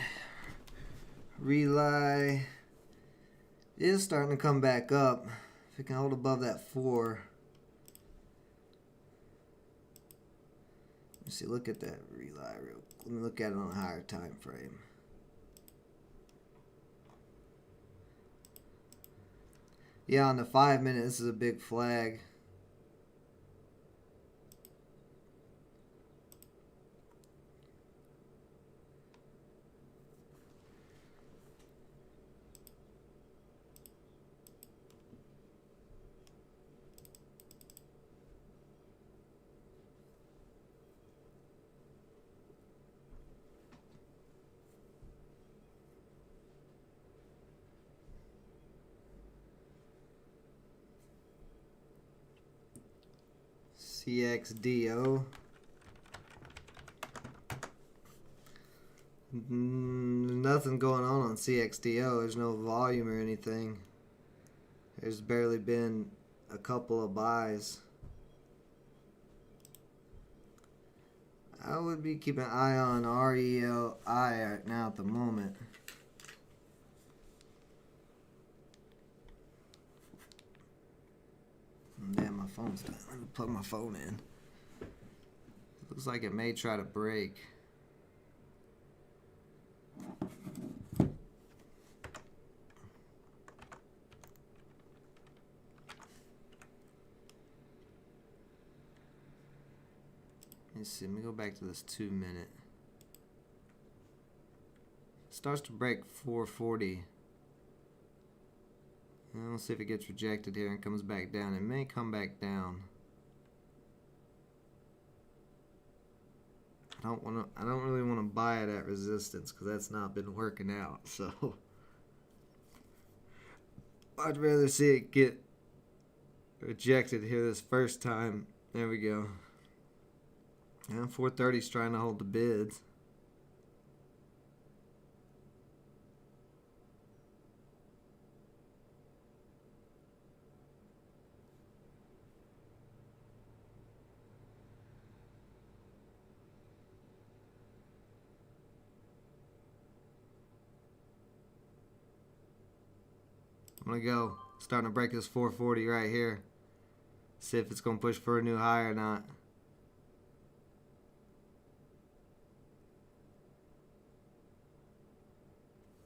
Rely is starting to come back up. If it can hold above that 4. Let's see, look at that Rely real. Let me look at it on a higher time frame. Yeah, on the 5 minute, this is a big flag. CXDO. Nothing going on CXDO. There's no volume or anything. There's barely been a couple of buys. I would be keeping an eye on RELI right now at the moment. Damn, my phone's done. Let me plug my phone in. Looks like it may try to break. me see. Let me go back to this 2-minute. Starts to break 440. And we'll see if it gets rejected here and comes back down. It may come back down. I don't really want to buy it at resistance because that's not been working out. So I'd rather see it get rejected here this first time. There we go. And 430's trying to hold the bids. I'm going to go. Starting to break this 440 right here. See if it's going to push for a new high or not.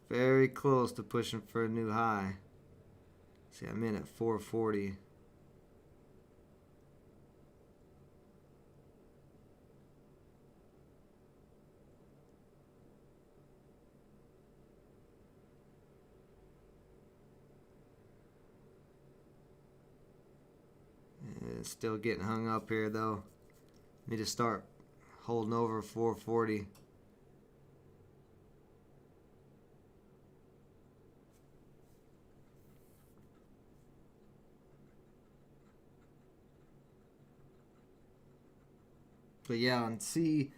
Very close to pushing for a new high. See, I'm in at 440. It's still getting hung up here though. Need to start holding over 440. But yeah, on CXDO,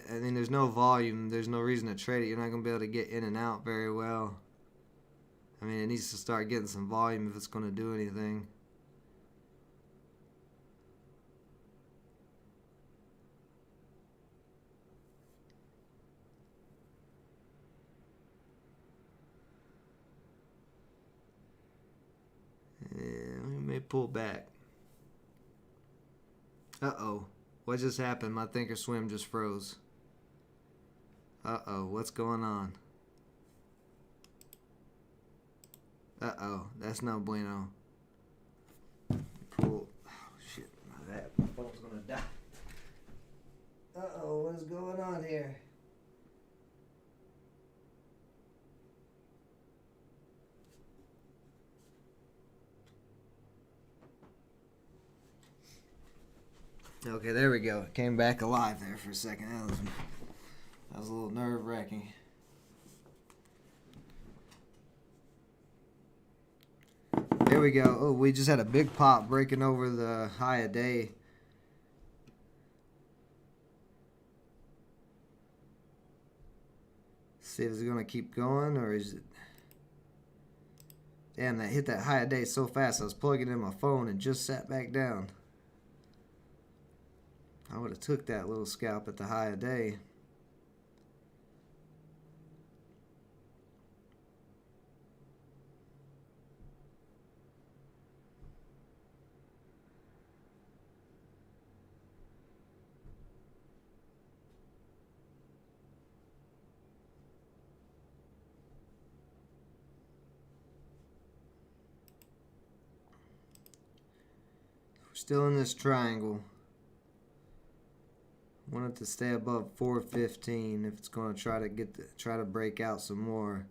I mean, there's no volume. There's no reason to trade it. You're not going to be able to get in and out very well. I mean, it needs to start getting some volume if it's going to do anything. Yeah, we may pull back. Uh-oh. What just happened? My Thinkorswim just froze. Uh-oh. What's going on? Uh-oh. That's no bueno. Pull. Oh, shit. My phone's gonna die. Uh-oh. What is going on here? Okay, there we go. It came back alive there for a second. That was a little nerve-wracking. There we go. Oh, we just had a big pop breaking over the high a day. See if it's going to keep going or is it... Damn, that hit that high a day so fast. I was plugging in my phone and just sat back down. I would have took that little scalp at the high a day. We're still in this triangle. Want it to stay above 415 if it's going to try to break out some more.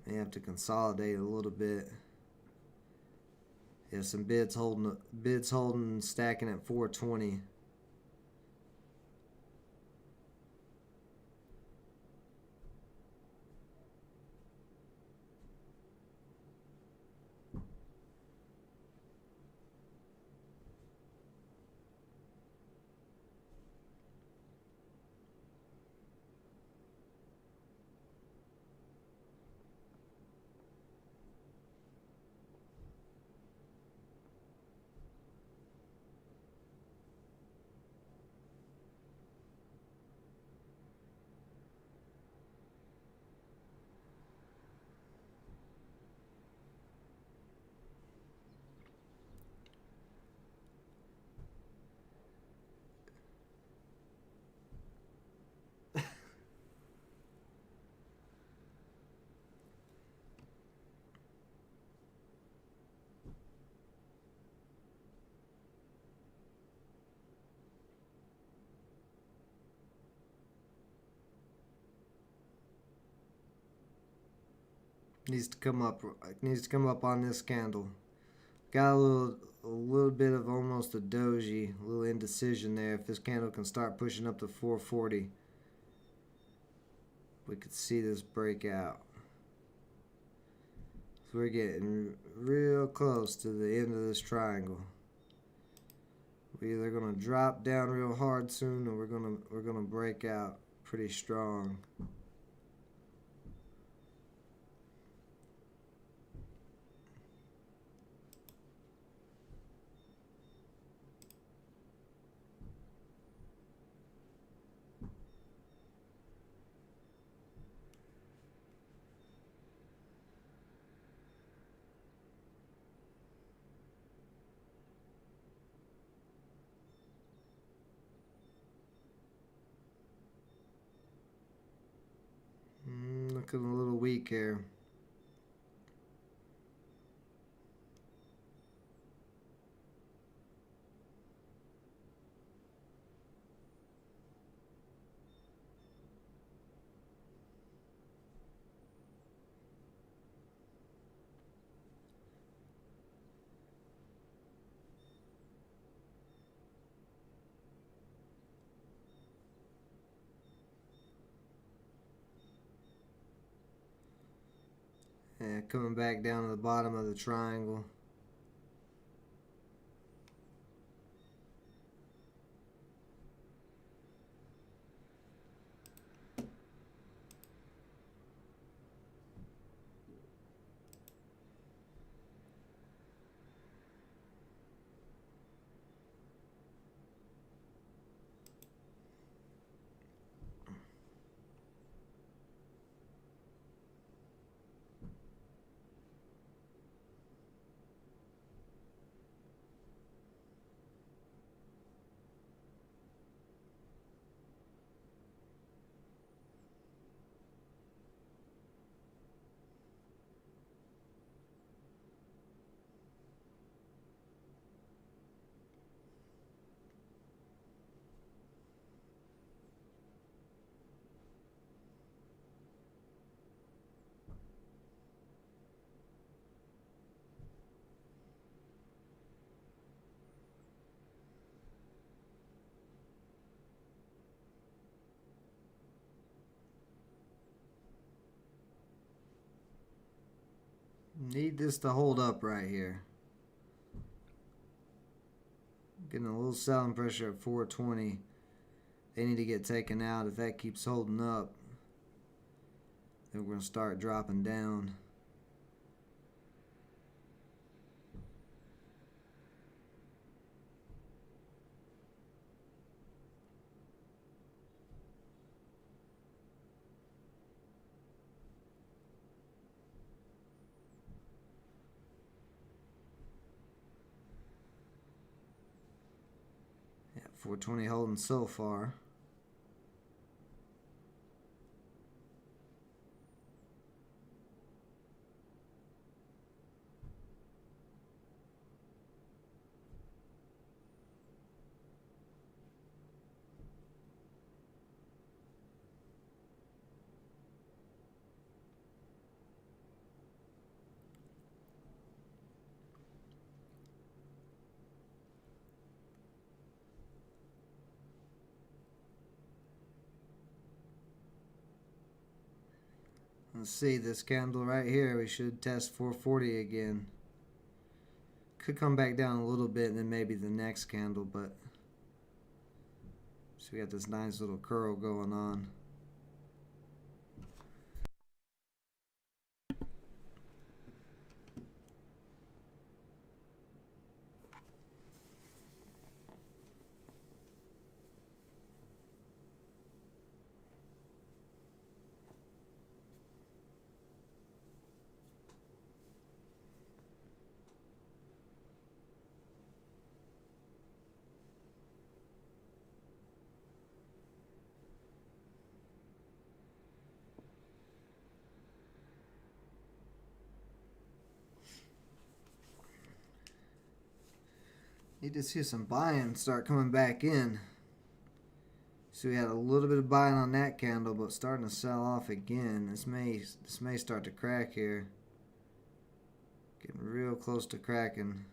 May have to consolidate a little bit. Yeah, some bids holding stacking at 420. Needs to come up. Needs to come up on this candle. Got a little bit of almost a doji, a little indecision there. If this candle can start pushing up to 440, we could see this breakout. So we're getting real close to the end of this triangle. We're either gonna drop down real hard soon, or we're gonna break out pretty strong. Looking a little weak here. Yeah, coming back down to the bottom of the triangle. Need this to hold up right here. Getting a little selling pressure at 420. They need to get taken out. If that keeps holding up, then we're going to start dropping down. Yeah, 420 holding so far. Let's see, this candle right here, we should test 440 again. Could come back down a little bit and then maybe the next candle, but so we got this nice little curl going on. Need to see some buying start coming back in. So we had a little bit of buying on that candle, but starting to sell off again. This may start to crack here. Getting real close to cracking.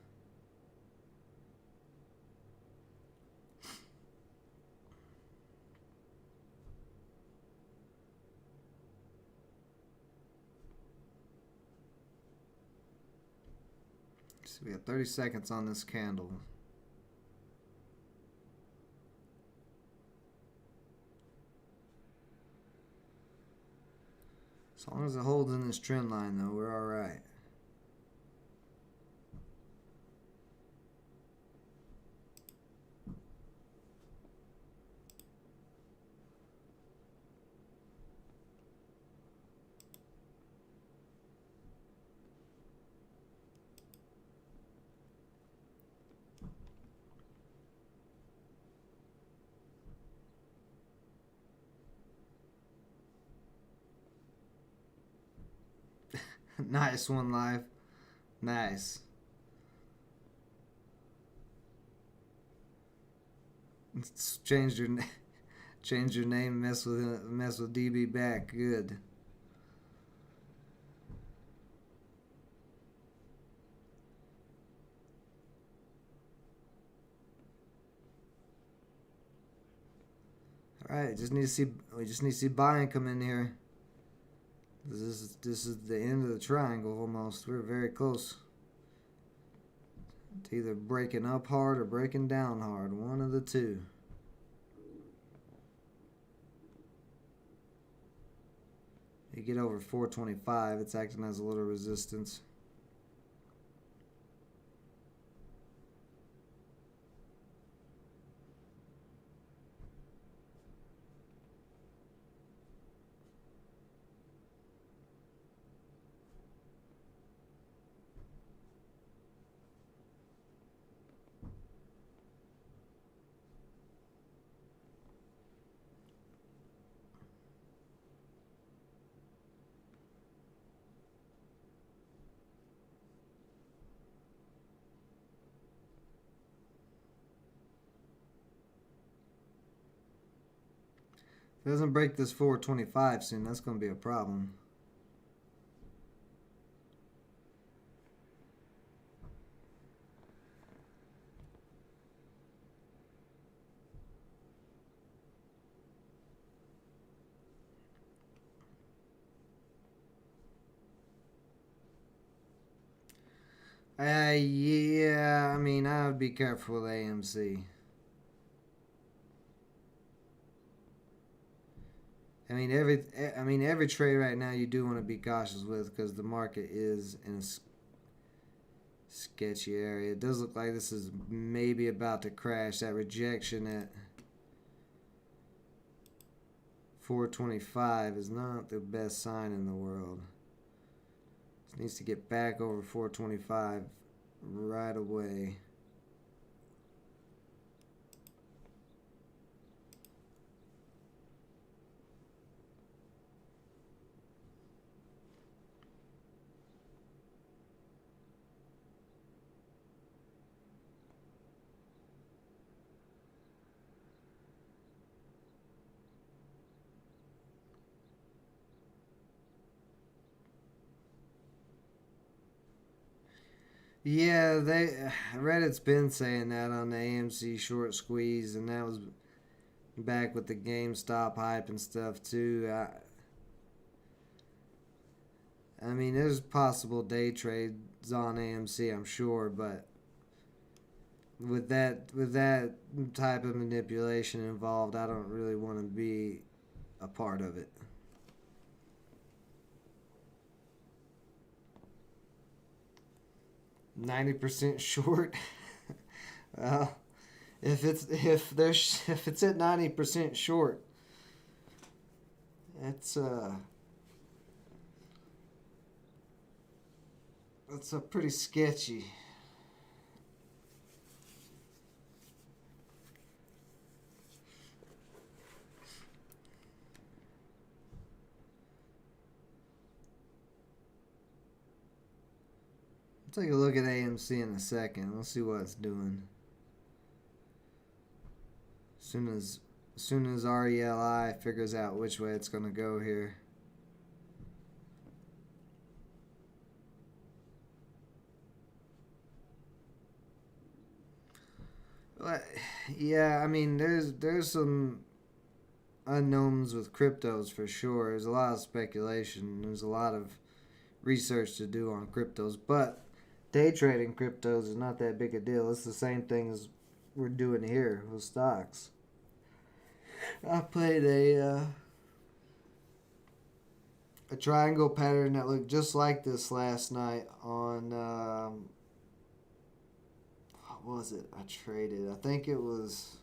So we got 30 seconds on this candle. As long as it holds in this trend line, though, we're all right. Nice one, live. Nice. Change your change your name. Mess with DB back. Good. All right. We just need to see buying come in here. This is the end of the triangle almost. We're very close to either breaking up hard or breaking down hard. One of the two. You get over 425, it's acting as a little resistance. If it doesn't break this 425 soon, that's going to be a problem. Yeah, I mean, I would be careful with AMC. I mean, every trade right now you do want to be cautious with because the market is in a sketchy area. It does look like this is maybe about to crash. That rejection at 425 is not the best sign in the world. It needs to get back over 425 right away. Yeah, Reddit's been saying that on the AMC short squeeze, and that was back with the GameStop hype and stuff too. I mean, there's possible day trades on AMC, I'm sure, but with that type of manipulation involved, I don't really want to be a part of it. 90% short. Well, if it's at 90% short, that's a pretty sketchy. Take a look at AMC in a second. We'll see what it's doing. As soon as RELI figures out which way it's gonna go here. But, yeah, I mean, there's some unknowns with cryptos for sure. There's a lot of speculation. There's a lot of research to do on cryptos, but day trading cryptos is not that big a deal. It's the same thing as we're doing here with stocks. I played a triangle pattern that looked just like this last night on what was it? I traded. I think it was.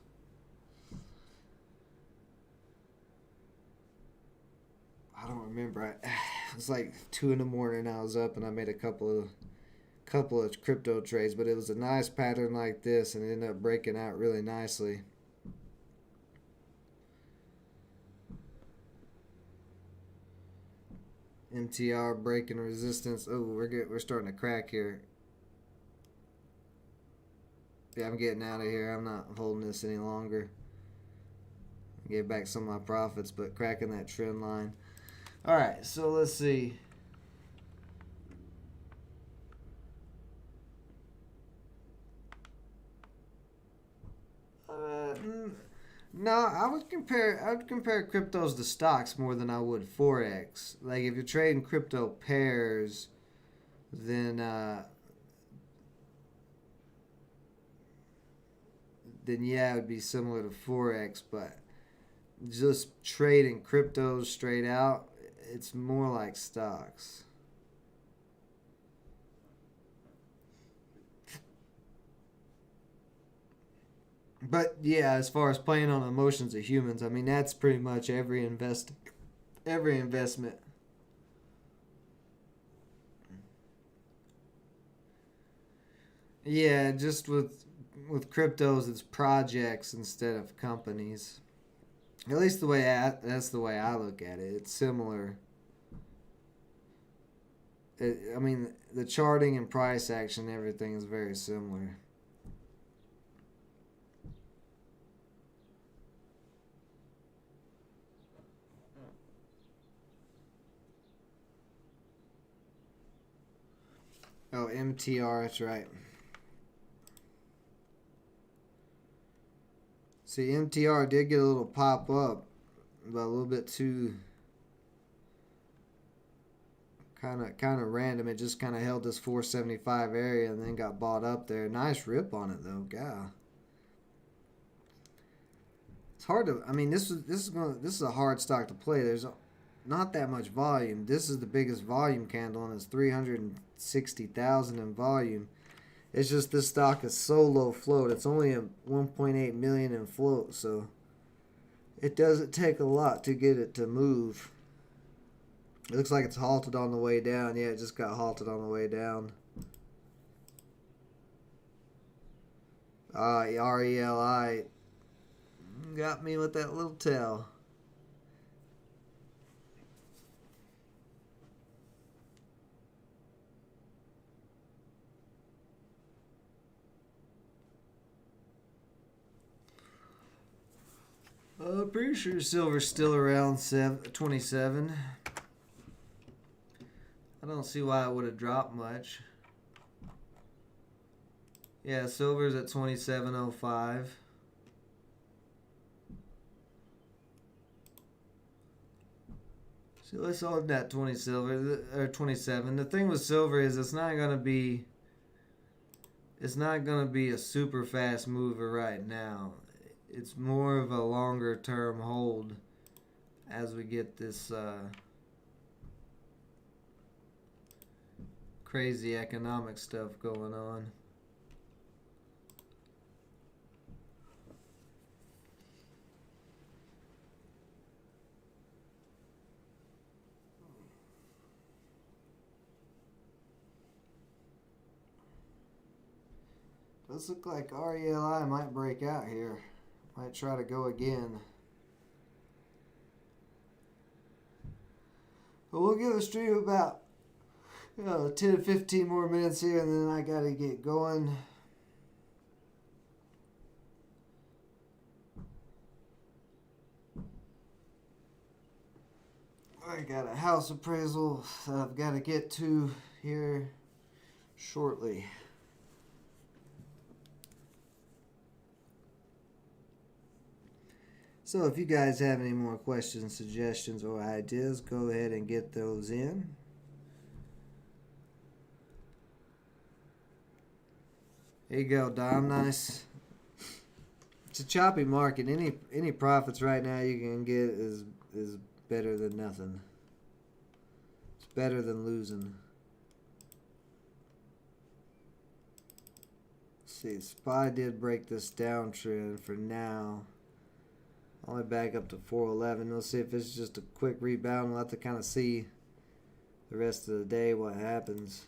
I don't remember. It was like 2 in the morning. I was up and I made a couple of crypto trades, but it was a nice pattern like this, and it ended up breaking out really nicely. MTR breaking resistance. Oh, we're starting to crack here. Yeah, I'm getting out of here. I'm not holding this any longer. Gave back some of my profits, but cracking that trend line. All right, so let's see. No, I would compare cryptos to stocks more than I would forex. Like if you're trading crypto pairs, then yeah, it would be similar to forex. But just trading cryptos straight out, it's more like stocks. But yeah, as far as playing on emotions of humans, I mean that's pretty much every investment. Yeah, just with cryptos, it's projects instead of companies. At least that's the way I look at it. It's similar. I mean, the charting and price action, everything is very similar. Oh, MTR, that's right. See, MTR did get a little pop up, but a little bit too kind of random. It just kind of held this 475 area and then got bought up there. Nice rip on it though, God. It's hard to. I mean, this is a hard stock to play. There's not that much volume. This is the biggest volume candle, and it's 360,000 in volume. It's just this stock is so low float. It's only a 1.8 million in float, so it doesn't take a lot to get it to move. It looks like it's halted on the way down. Yeah, it just got halted on the way down. RELI got me with that little tail. Pretty sure silver's still around 27. I don't see why it would have dropped much. Yeah, silver's at 27.05. So let's hold that 20 silver or 27. The thing with silver is it's not gonna be a super fast mover right now. It's more of a longer term hold as we get this crazy economic stuff going on. Does look like RELI might break out here. Might try to go again. But we'll give the stream about 10 to 15 more minutes here, and then I gotta get going. I got a house appraisal that I've got to get to here shortly. So if you guys have any more questions, suggestions, or ideas, go ahead and get those in. There you go, Dom. Nice. It's a choppy market. Any profits right now you can get is better than nothing. It's better than losing. Let's see, SPY did break this downtrend for now. Only back up to 411. We'll see if it's just a quick rebound. We'll have to kind of see the rest of the day what happens.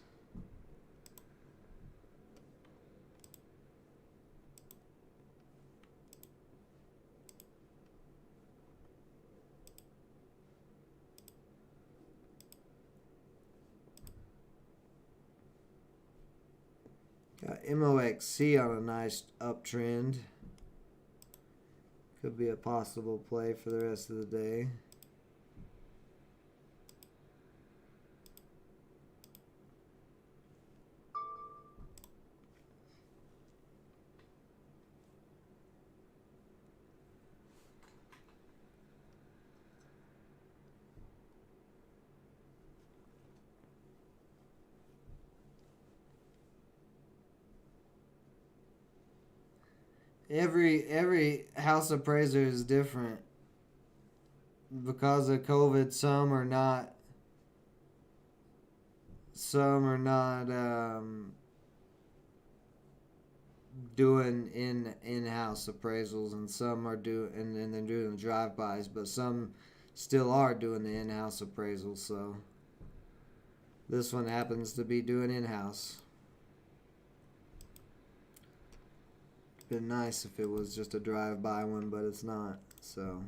Got MOXC on a nice uptrend. Could be a possible play for the rest of the day. Every house appraiser is different. Because of COVID, some are not doing in-house appraisals, and some are doing and they're doing drive-bys, but some still are doing the in-house appraisals. So this one happens to be doing in-house. Been nice if it was just a drive-by one, but it's not. So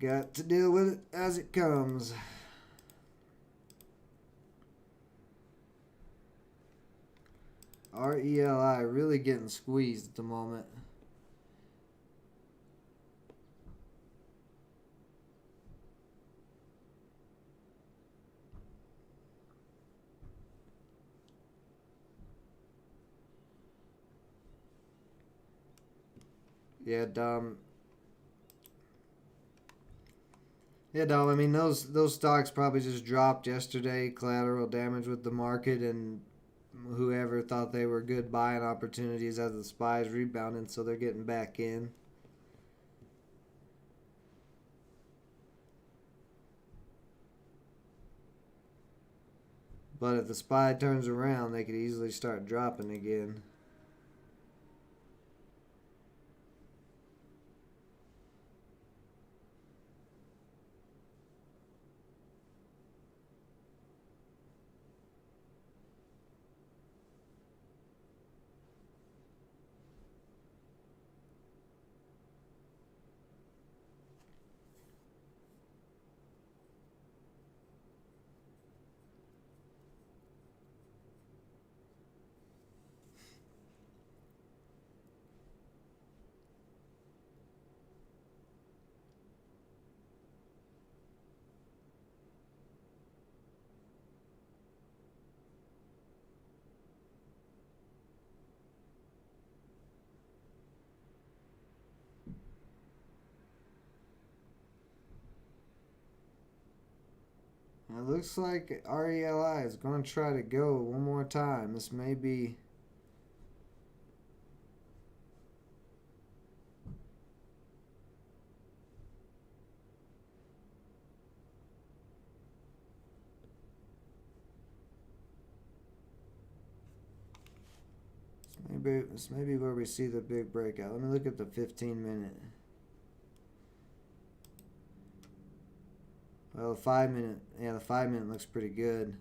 got to deal with it as it comes. RELI really getting squeezed at the moment. Yeah, Dom. I mean, those stocks probably just dropped yesterday. Collateral damage with the market, and whoever thought they were good buying opportunities as the SPY's rebounding, so they're getting back in. But if the SPY turns around, they could easily start dropping again. It looks like RELI is going to try to go one more time. This may be... This may be where we see the big breakout. Let me look at the 15-minute. Well, the 5-minute, yeah, the 5-minute looks pretty good.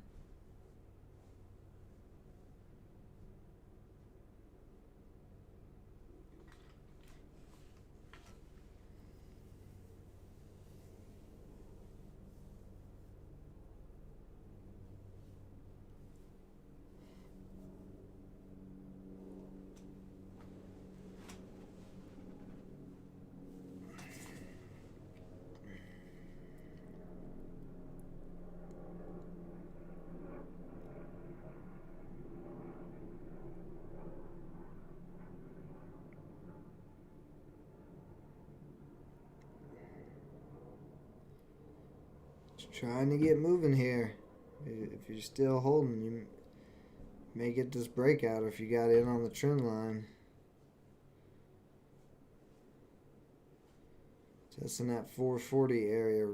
Just trying to get moving here. If you're still holding, you may get this breakout if you got in on the trend line. Testing that 440 area.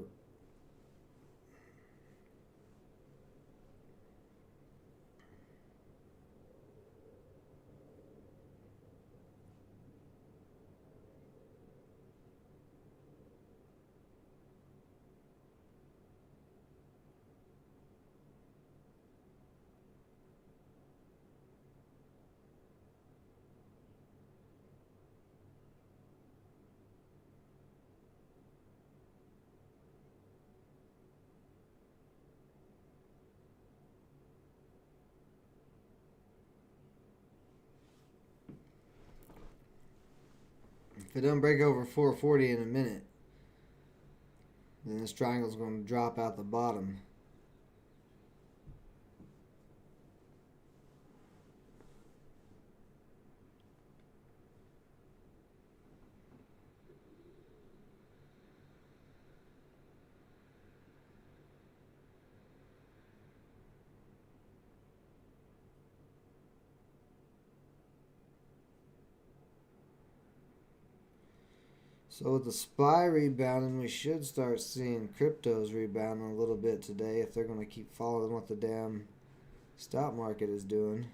If it doesn't break over 440 in a minute, then this triangle is going to drop out the bottom. So with the SPY rebounding, we should start seeing cryptos rebounding a little bit today if they're going to keep following what the damn stock market is doing.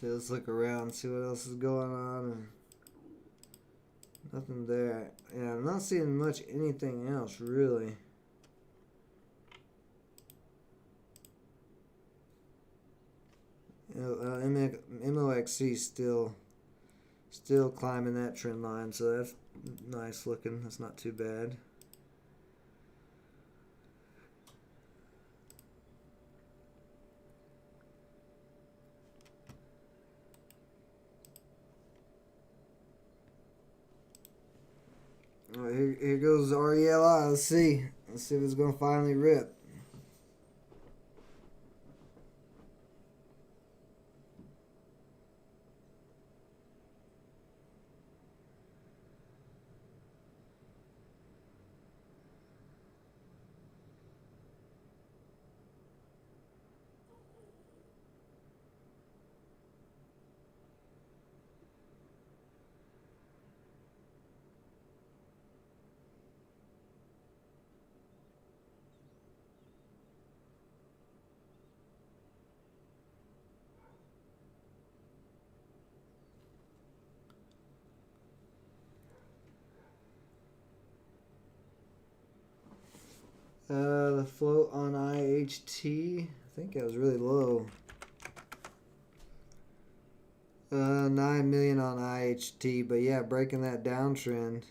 So let's look around, see what else is going on. And nothing there. Yeah, I'm not seeing much anything else really. MOXC still climbing that trend line, so that's nice looking. That's not too bad. All right, here goes RELI. Let's see if it's gonna finally rip. The float on IHT, I think that was really low. 9 million on IHT, but yeah, breaking that downtrend.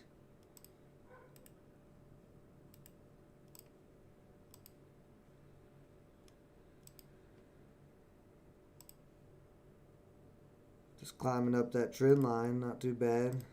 Just climbing up that trend line, not too bad.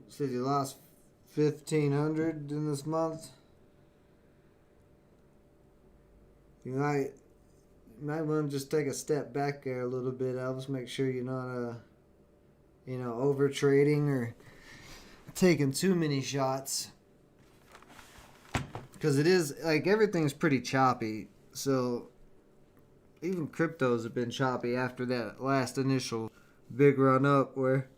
Said you lost 1,500 in this month. You might want to just take a step back there a little bit, Elvis. Make sure you're not over trading or taking too many shots. Because it is, like, everything's pretty choppy. So, even cryptos have been choppy after that last initial big run up where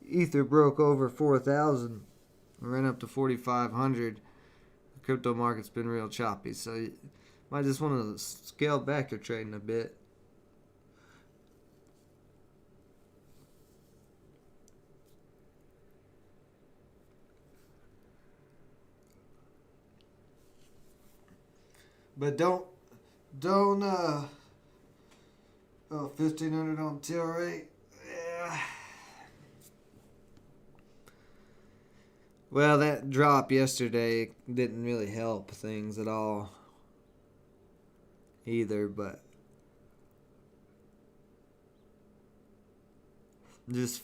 Ether broke over 4,000 and ran up to 4,500. The crypto market's been real choppy. So, you might just want to scale back your trading a bit. But don't 1,500 on Tilray. Yeah. Well, that drop yesterday didn't really help things at all either, but just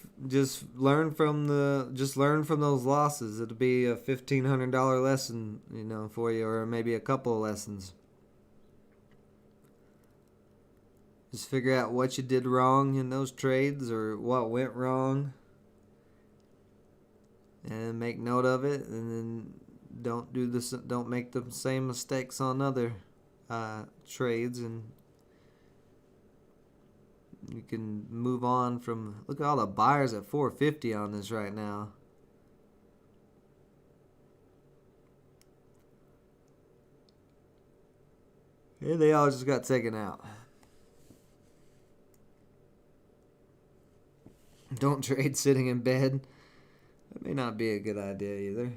learn from those losses. It'll be a $1,500 lesson, for you, or maybe a couple of lessons. Just figure out what you did wrong in those trades or what went wrong, and make note of it, and then don't make the same mistakes on other trades, and you can move on from. Look at all the buyers at 450 on this right now. And they all just got taken out. Don't trade sitting in bed. That may not be a good idea either.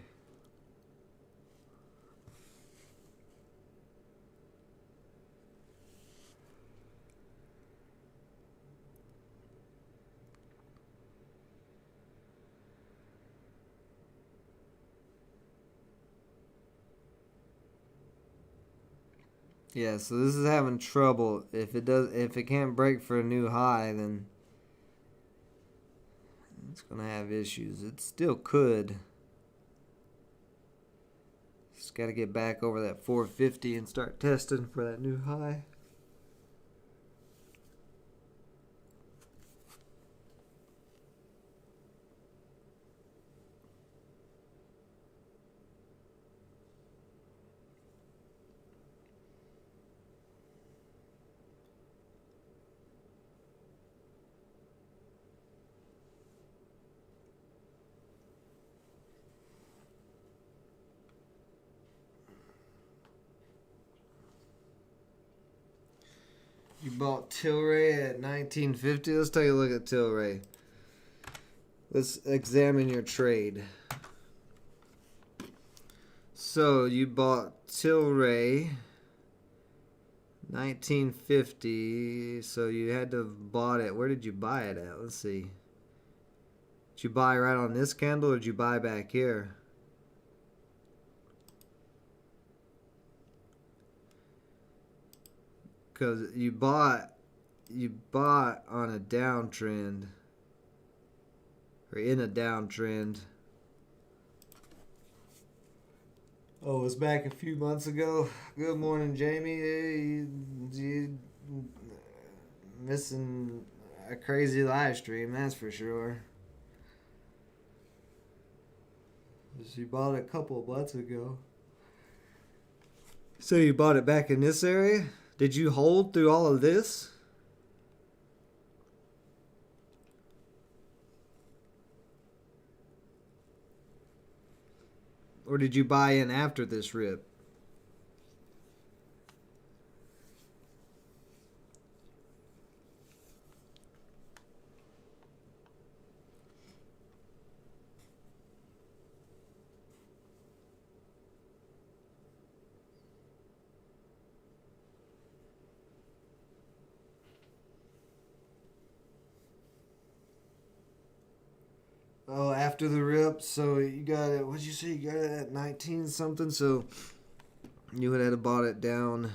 Yeah, so this is having trouble. If it can't break for a new high, then it's gonna have issues. It still could. Just gotta get back over that 450 and start testing for that new high. You bought Tilray at 1950. Let's take a look at Tilray. Let's examine your trade. So you bought Tilray 1950. So you had to have bought it. Where did you buy it at? Let's see. Did you buy right on this candle, or did you buy back here? Because you bought on a downtrend, or in a downtrend. Oh, it was back a few months ago. Good morning, Jamie. Hey, you missing a crazy live stream, that's for sure. You bought it a couple of months ago. So you bought it back in this area? Did you hold through all of this? Or did you buy in after this rip? Oh, after the rip. So you got it. What'd you say? You got it at 19 something. So you would have bought it down.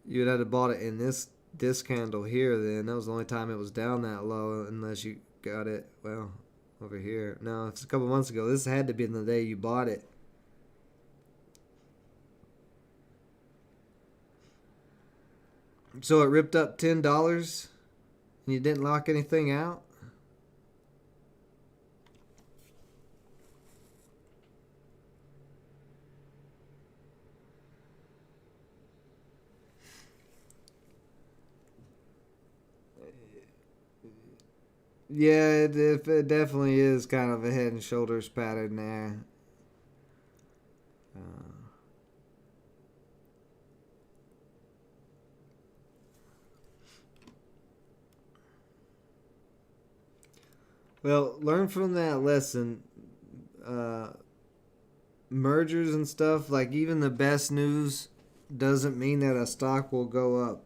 You would have bought it in this this candle here, then that was the only time it was down that low, unless you got it, well, over here. No, it's a couple months ago. This had to be the day you bought it. So it ripped up $10 and you didn't lock anything out? Yeah, it definitely is kind of a head and shoulders pattern there. Well, learn from that lesson. Uh, Mergers and stuff, like even the best news doesn't mean that a stock will go up.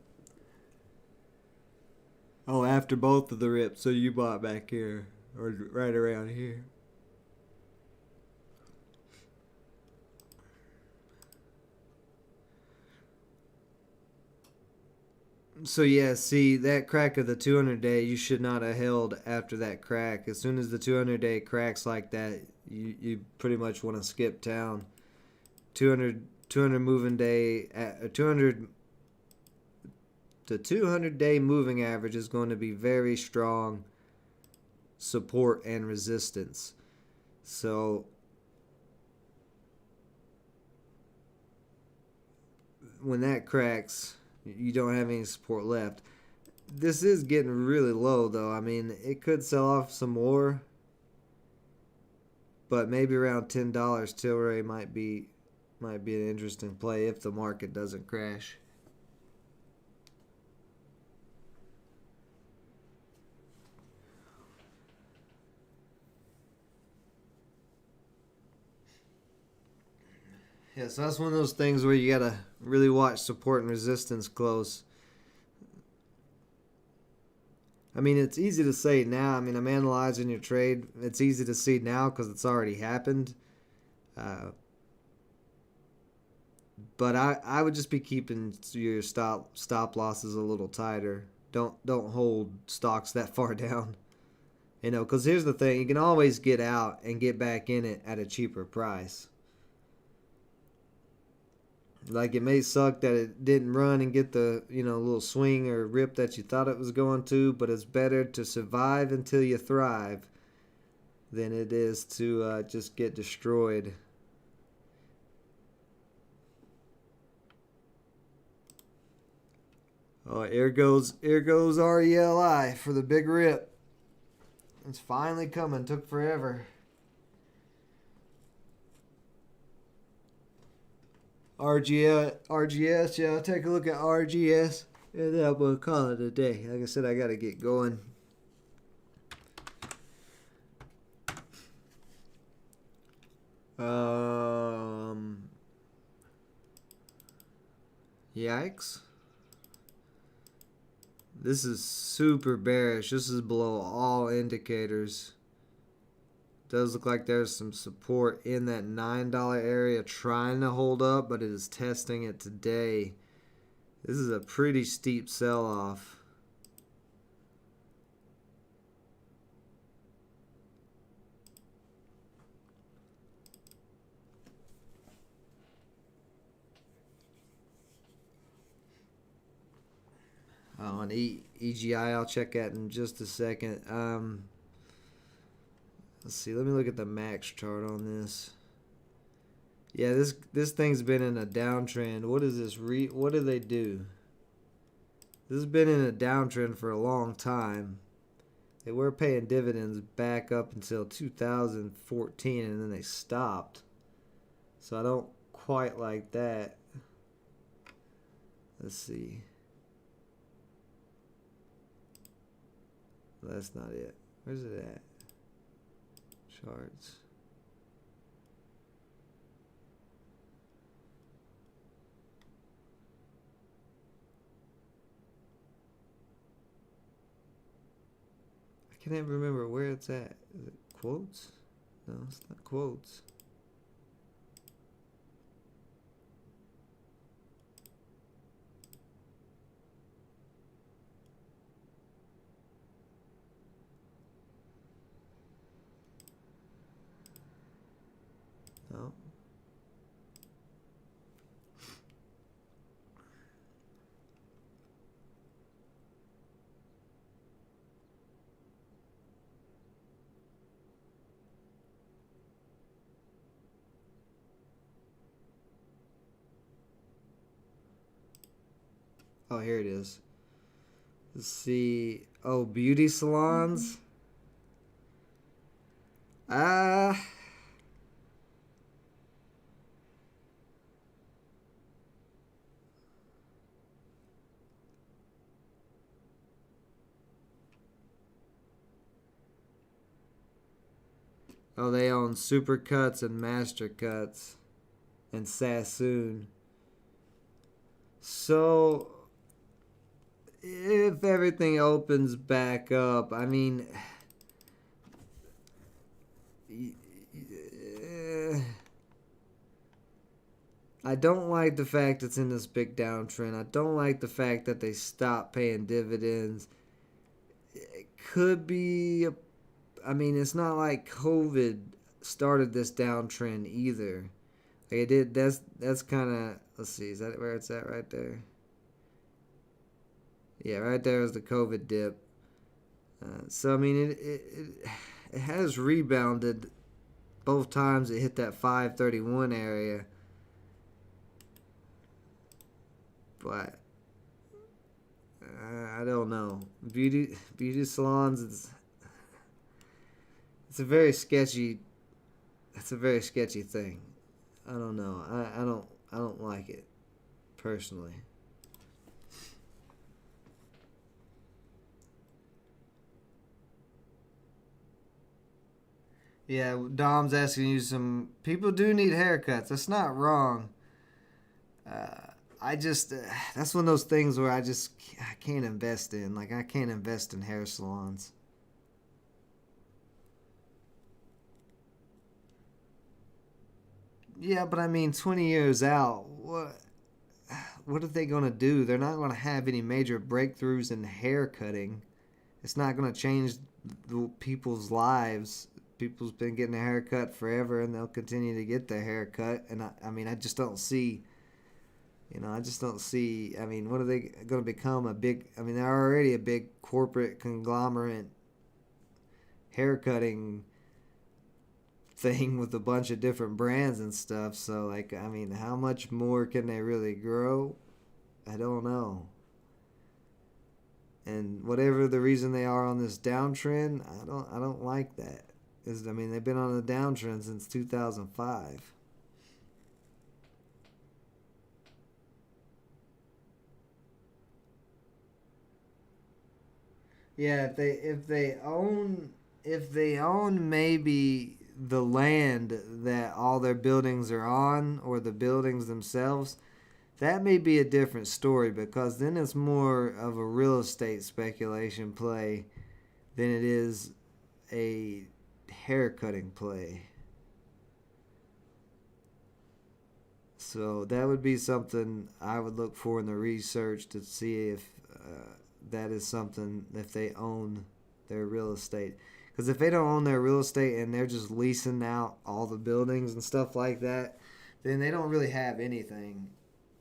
Oh, after both of the rips, so you bought back here, or right around here. So yeah, see that crack of the 200-day, you should not have held after that crack. As soon as the 200-day cracks like that, you pretty much want to skip town. 200 moving day, 200 the 200-day moving average is going to be very strong support and resistance. So when that cracks, you don't have any support left. This is getting really low, though. I mean, it could sell off some more, but maybe around $10, Tilray might be an interesting play if the market doesn't crash. Yeah, so that's one of those things where you gotta really watch support and resistance close. I mean, it's easy to say now. I mean, I'm analyzing your trade. It's easy to see now because it's already happened. But I would just be keeping your stop losses a little tighter. Don't hold stocks that far down. You know, because here's the thing: you can always get out and get back in it at a cheaper price. Like, it may suck that it didn't run and get the, little swing or rip that you thought it was going to, but it's better to survive until you thrive than it is to just get destroyed. Oh, here goes RELI for the big rip. It's finally coming. Took forever. RGS, yeah, I'll take a look at RGS, and then we'll call it a day. Like I said, I gotta get going. Yikes. This is super bearish. This is below all indicators. Does look like there's some support in that $9 area trying to hold up, but it is testing it today. This is a pretty steep sell-off. On EGI, I'll check that in just a second. Let's see. Let me look at the max chart on this. Yeah, this thing's been in a downtrend. What is this? What do they do? This has been in a downtrend for a long time. They were paying dividends back up until 2014, and then they stopped. So I don't quite like that. Let's see. That's not it. Where's it at? Charts. I can't even remember where it's at. Is it quotes? No, it's not quotes. Oh, here it is. Let's see. Oh, beauty salons. Ah. Oh, they own Supercuts and Master Cuts and Sassoon. So, if everything opens back up, I mean, I don't like the fact it's in this big downtrend. I don't like the fact that they stopped paying dividends. It could be, I mean, it's not like COVID started this downtrend either. Like it did. That's kind of. Let's see. Is that where it's at right there? Yeah, right there is the COVID dip. So I mean, it has rebounded both times. It hit that 531 area, but I don't know. Beauty salons. It's a very sketchy. It's a very sketchy thing. I don't know. I don't like it personally. Yeah, Dom's asking you some. People do need haircuts. That's not wrong. I just that's one of those things where I can't invest in. Like I can't invest in hair salons. Yeah, but I mean, 20 years out, what are they gonna do? They're not gonna have any major breakthroughs in hair cutting. It's not gonna change people's lives. People's been getting a haircut forever, and they'll continue to get their haircut. And I mean, I just don't see. I just don't see. I mean, what are they going to become? A big. I mean, they're already a big corporate conglomerate haircutting thing with a bunch of different brands and stuff. So, like, I mean, how much more can they really grow? I don't know. And whatever the reason they are on this downtrend, I don't like that. I mean, they've been on a downtrend since 2005. Yeah, if they own maybe the land that all their buildings are on or the buildings themselves, that may be a different story because then it's more of a real estate speculation play than it is a haircutting play. So that would be something I would look for in the research to see if that is something if they own their real estate. Because if they don't own their real estate and they're just leasing out all the buildings and stuff like that, then they don't really have anything.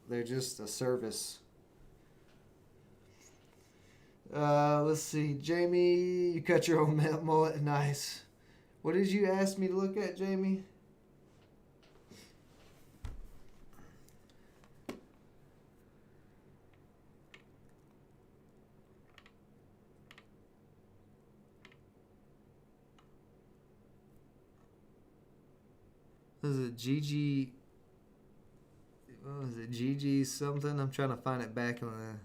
They're just a service. Let's see. Jamie, you cut your own mullet. Nice. What did you ask me to look at, Jamie? Was it GG? What was it? GG something? I'm trying to find it back in the.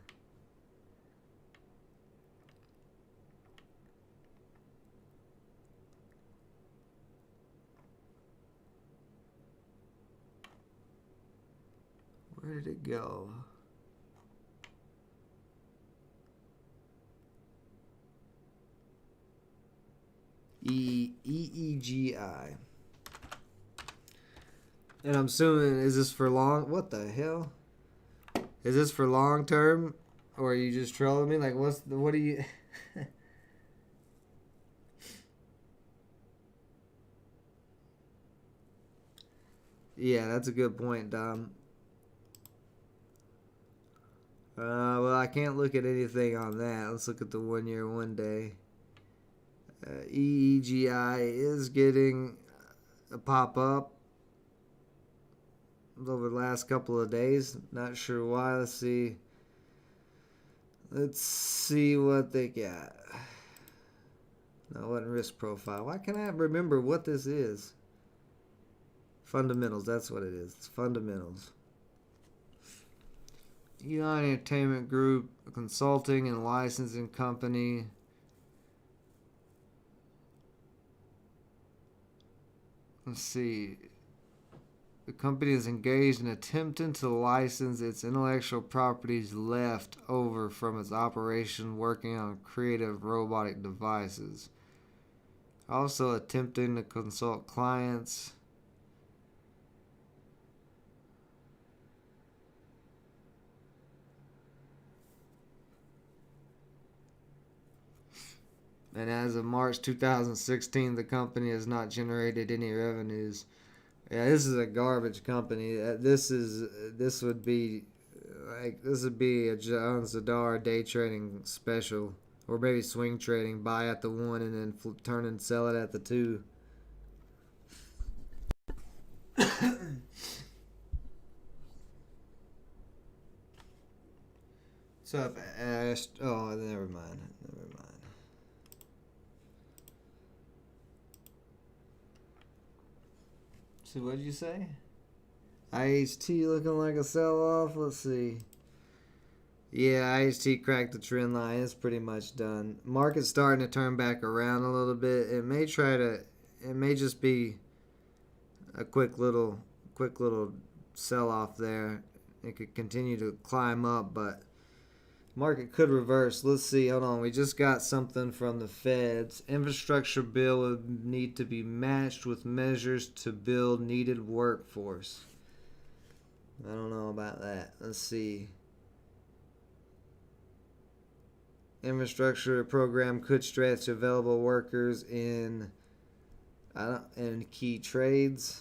Where did it go? EEGI. And I'm assuming, is this for long? What the hell? Is this for long term? Or are you just trolling me? Like, what do you. Yeah, that's a good point, Dom. Well, I can't look at anything on that. Let's look at the 1 year, 1 day. EEGI is getting a pop up over the last couple of days. Not sure why. Let's see. Let's see what they got. No, it wasn't risk profile. Why can't I remember what this is? Fundamentals, that's what it is. It's fundamentals. Eon Entertainment Group, a consulting and licensing company. Let's see. The company is engaged in attempting to license its intellectual properties left over from its operation working on creative robotic devices. Also attempting to consult clients. And as of March 2016, the company has not generated any revenues. Yeah, this is a garbage company. This would be a John Zadar day trading special, or maybe swing trading. Buy at the 1 and then turn and sell it at the 2. So I've asked. Oh, never mind. Never mind. So what did you say? IHT looking like a sell-off. Let's see. Yeah, IHT cracked the trend line. It's pretty much done. Market's starting to turn back around a little bit. It may just be a quick little sell-off there. It could continue to climb up, but market could reverse. Let's see. Hold on. We just got something from the Feds. Infrastructure bill would need to be matched with measures to build needed workforce. I don't know about that. Let's see. Infrastructure program could stretch available workers in key trades.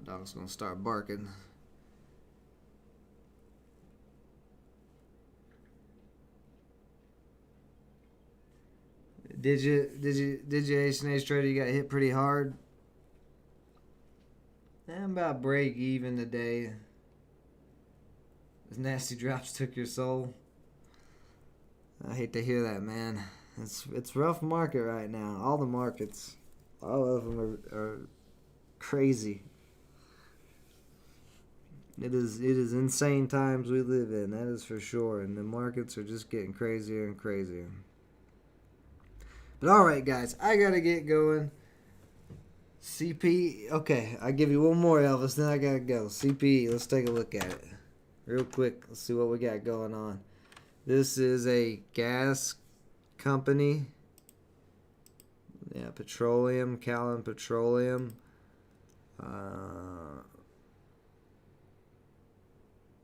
Dog's gonna start barking. Did you H&H trader? You got hit pretty hard. I'm about break even today. Those nasty drops took your soul. I hate to hear that, man. It's rough market right now. All the markets, all of them are crazy. It is insane times we live in, that is for sure, and the markets are just getting crazier and crazier. But alright guys, I gotta get going. CP, okay, I'll give you one more, Elvis, then I gotta go. CPE, let's take a look at it. Real quick, let's see what we got going on. This is a gas company. Yeah, petroleum, Callon Petroleum.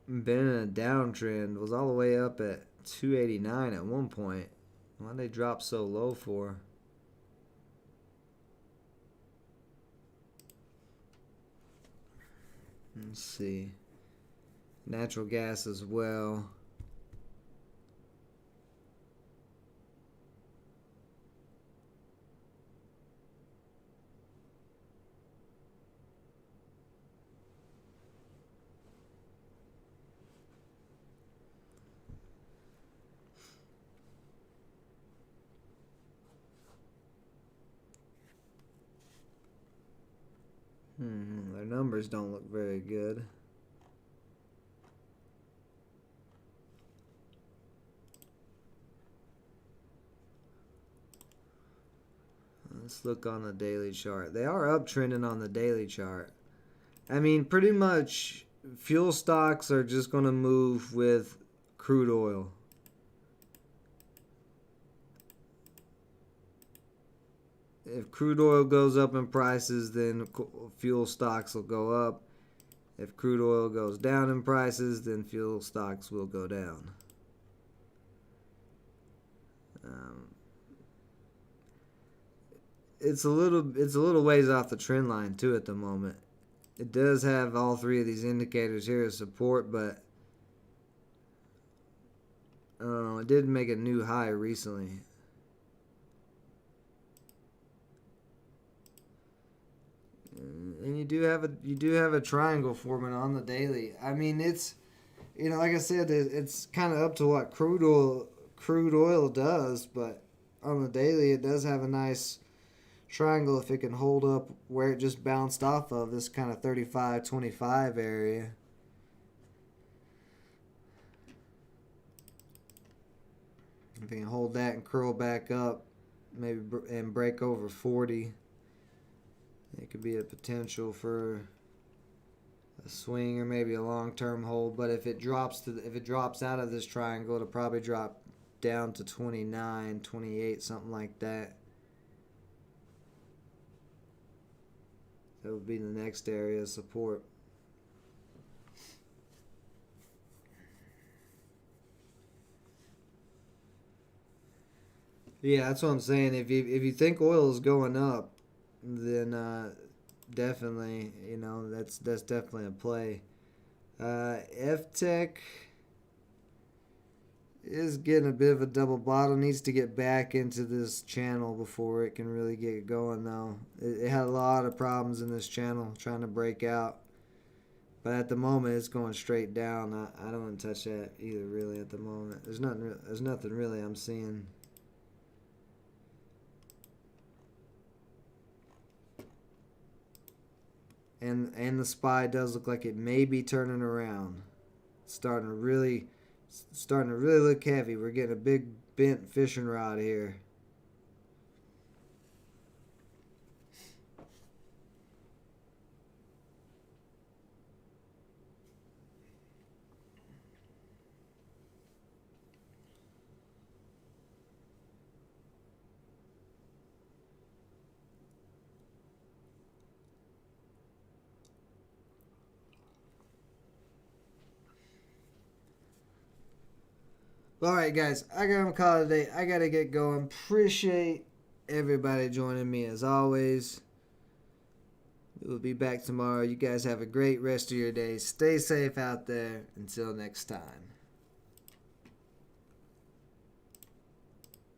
Been in a downtrend, was all the way up at 289 at one point. Why'd they drop so low for? Let's see. Natural gas as well. Their numbers don't look very good. Let's look on the daily chart. They are uptrending on the daily chart. I mean, pretty much fuel stocks are just going to move with crude oil. If crude oil goes up in prices, then fuel stocks will go up. If crude oil goes down in prices, then fuel stocks will go down. It's a little ways off the trend line too at the moment. It does have all three of these indicators here as support, but it did make a new high recently. do have a triangle forming on the daily. I mean, it's, like I said, it's kind of up to what crude oil does, but on the daily it does have a nice triangle if it can hold up where it just bounced off of, this kind of 35-25 area. If it can hold that and curl back up, maybe and break over 40, it could be a potential for a swing or maybe a long-term hold. But if it drops out of this triangle, it'll probably drop down to 29, 28, something like that. That would be the next area of support. Yeah, that's what I'm saying. If you think oil is going up, then definitely, that's definitely a play. FTech is getting a bit of a double bottom. Needs to get back into this channel before it can really get going, though. It had a lot of problems in this channel trying to break out. But at the moment, it's going straight down. I don't want to touch that either, really, at the moment. There's nothing really I'm seeing. And the SPY does look like it may be turning around. Starting to really look heavy. We're getting a big bent fishing rod here. All right, guys, I got to call it a day. I got to get going. Appreciate everybody joining me as always. We'll be back tomorrow. You guys have a great rest of your day. Stay safe out there. Until next time.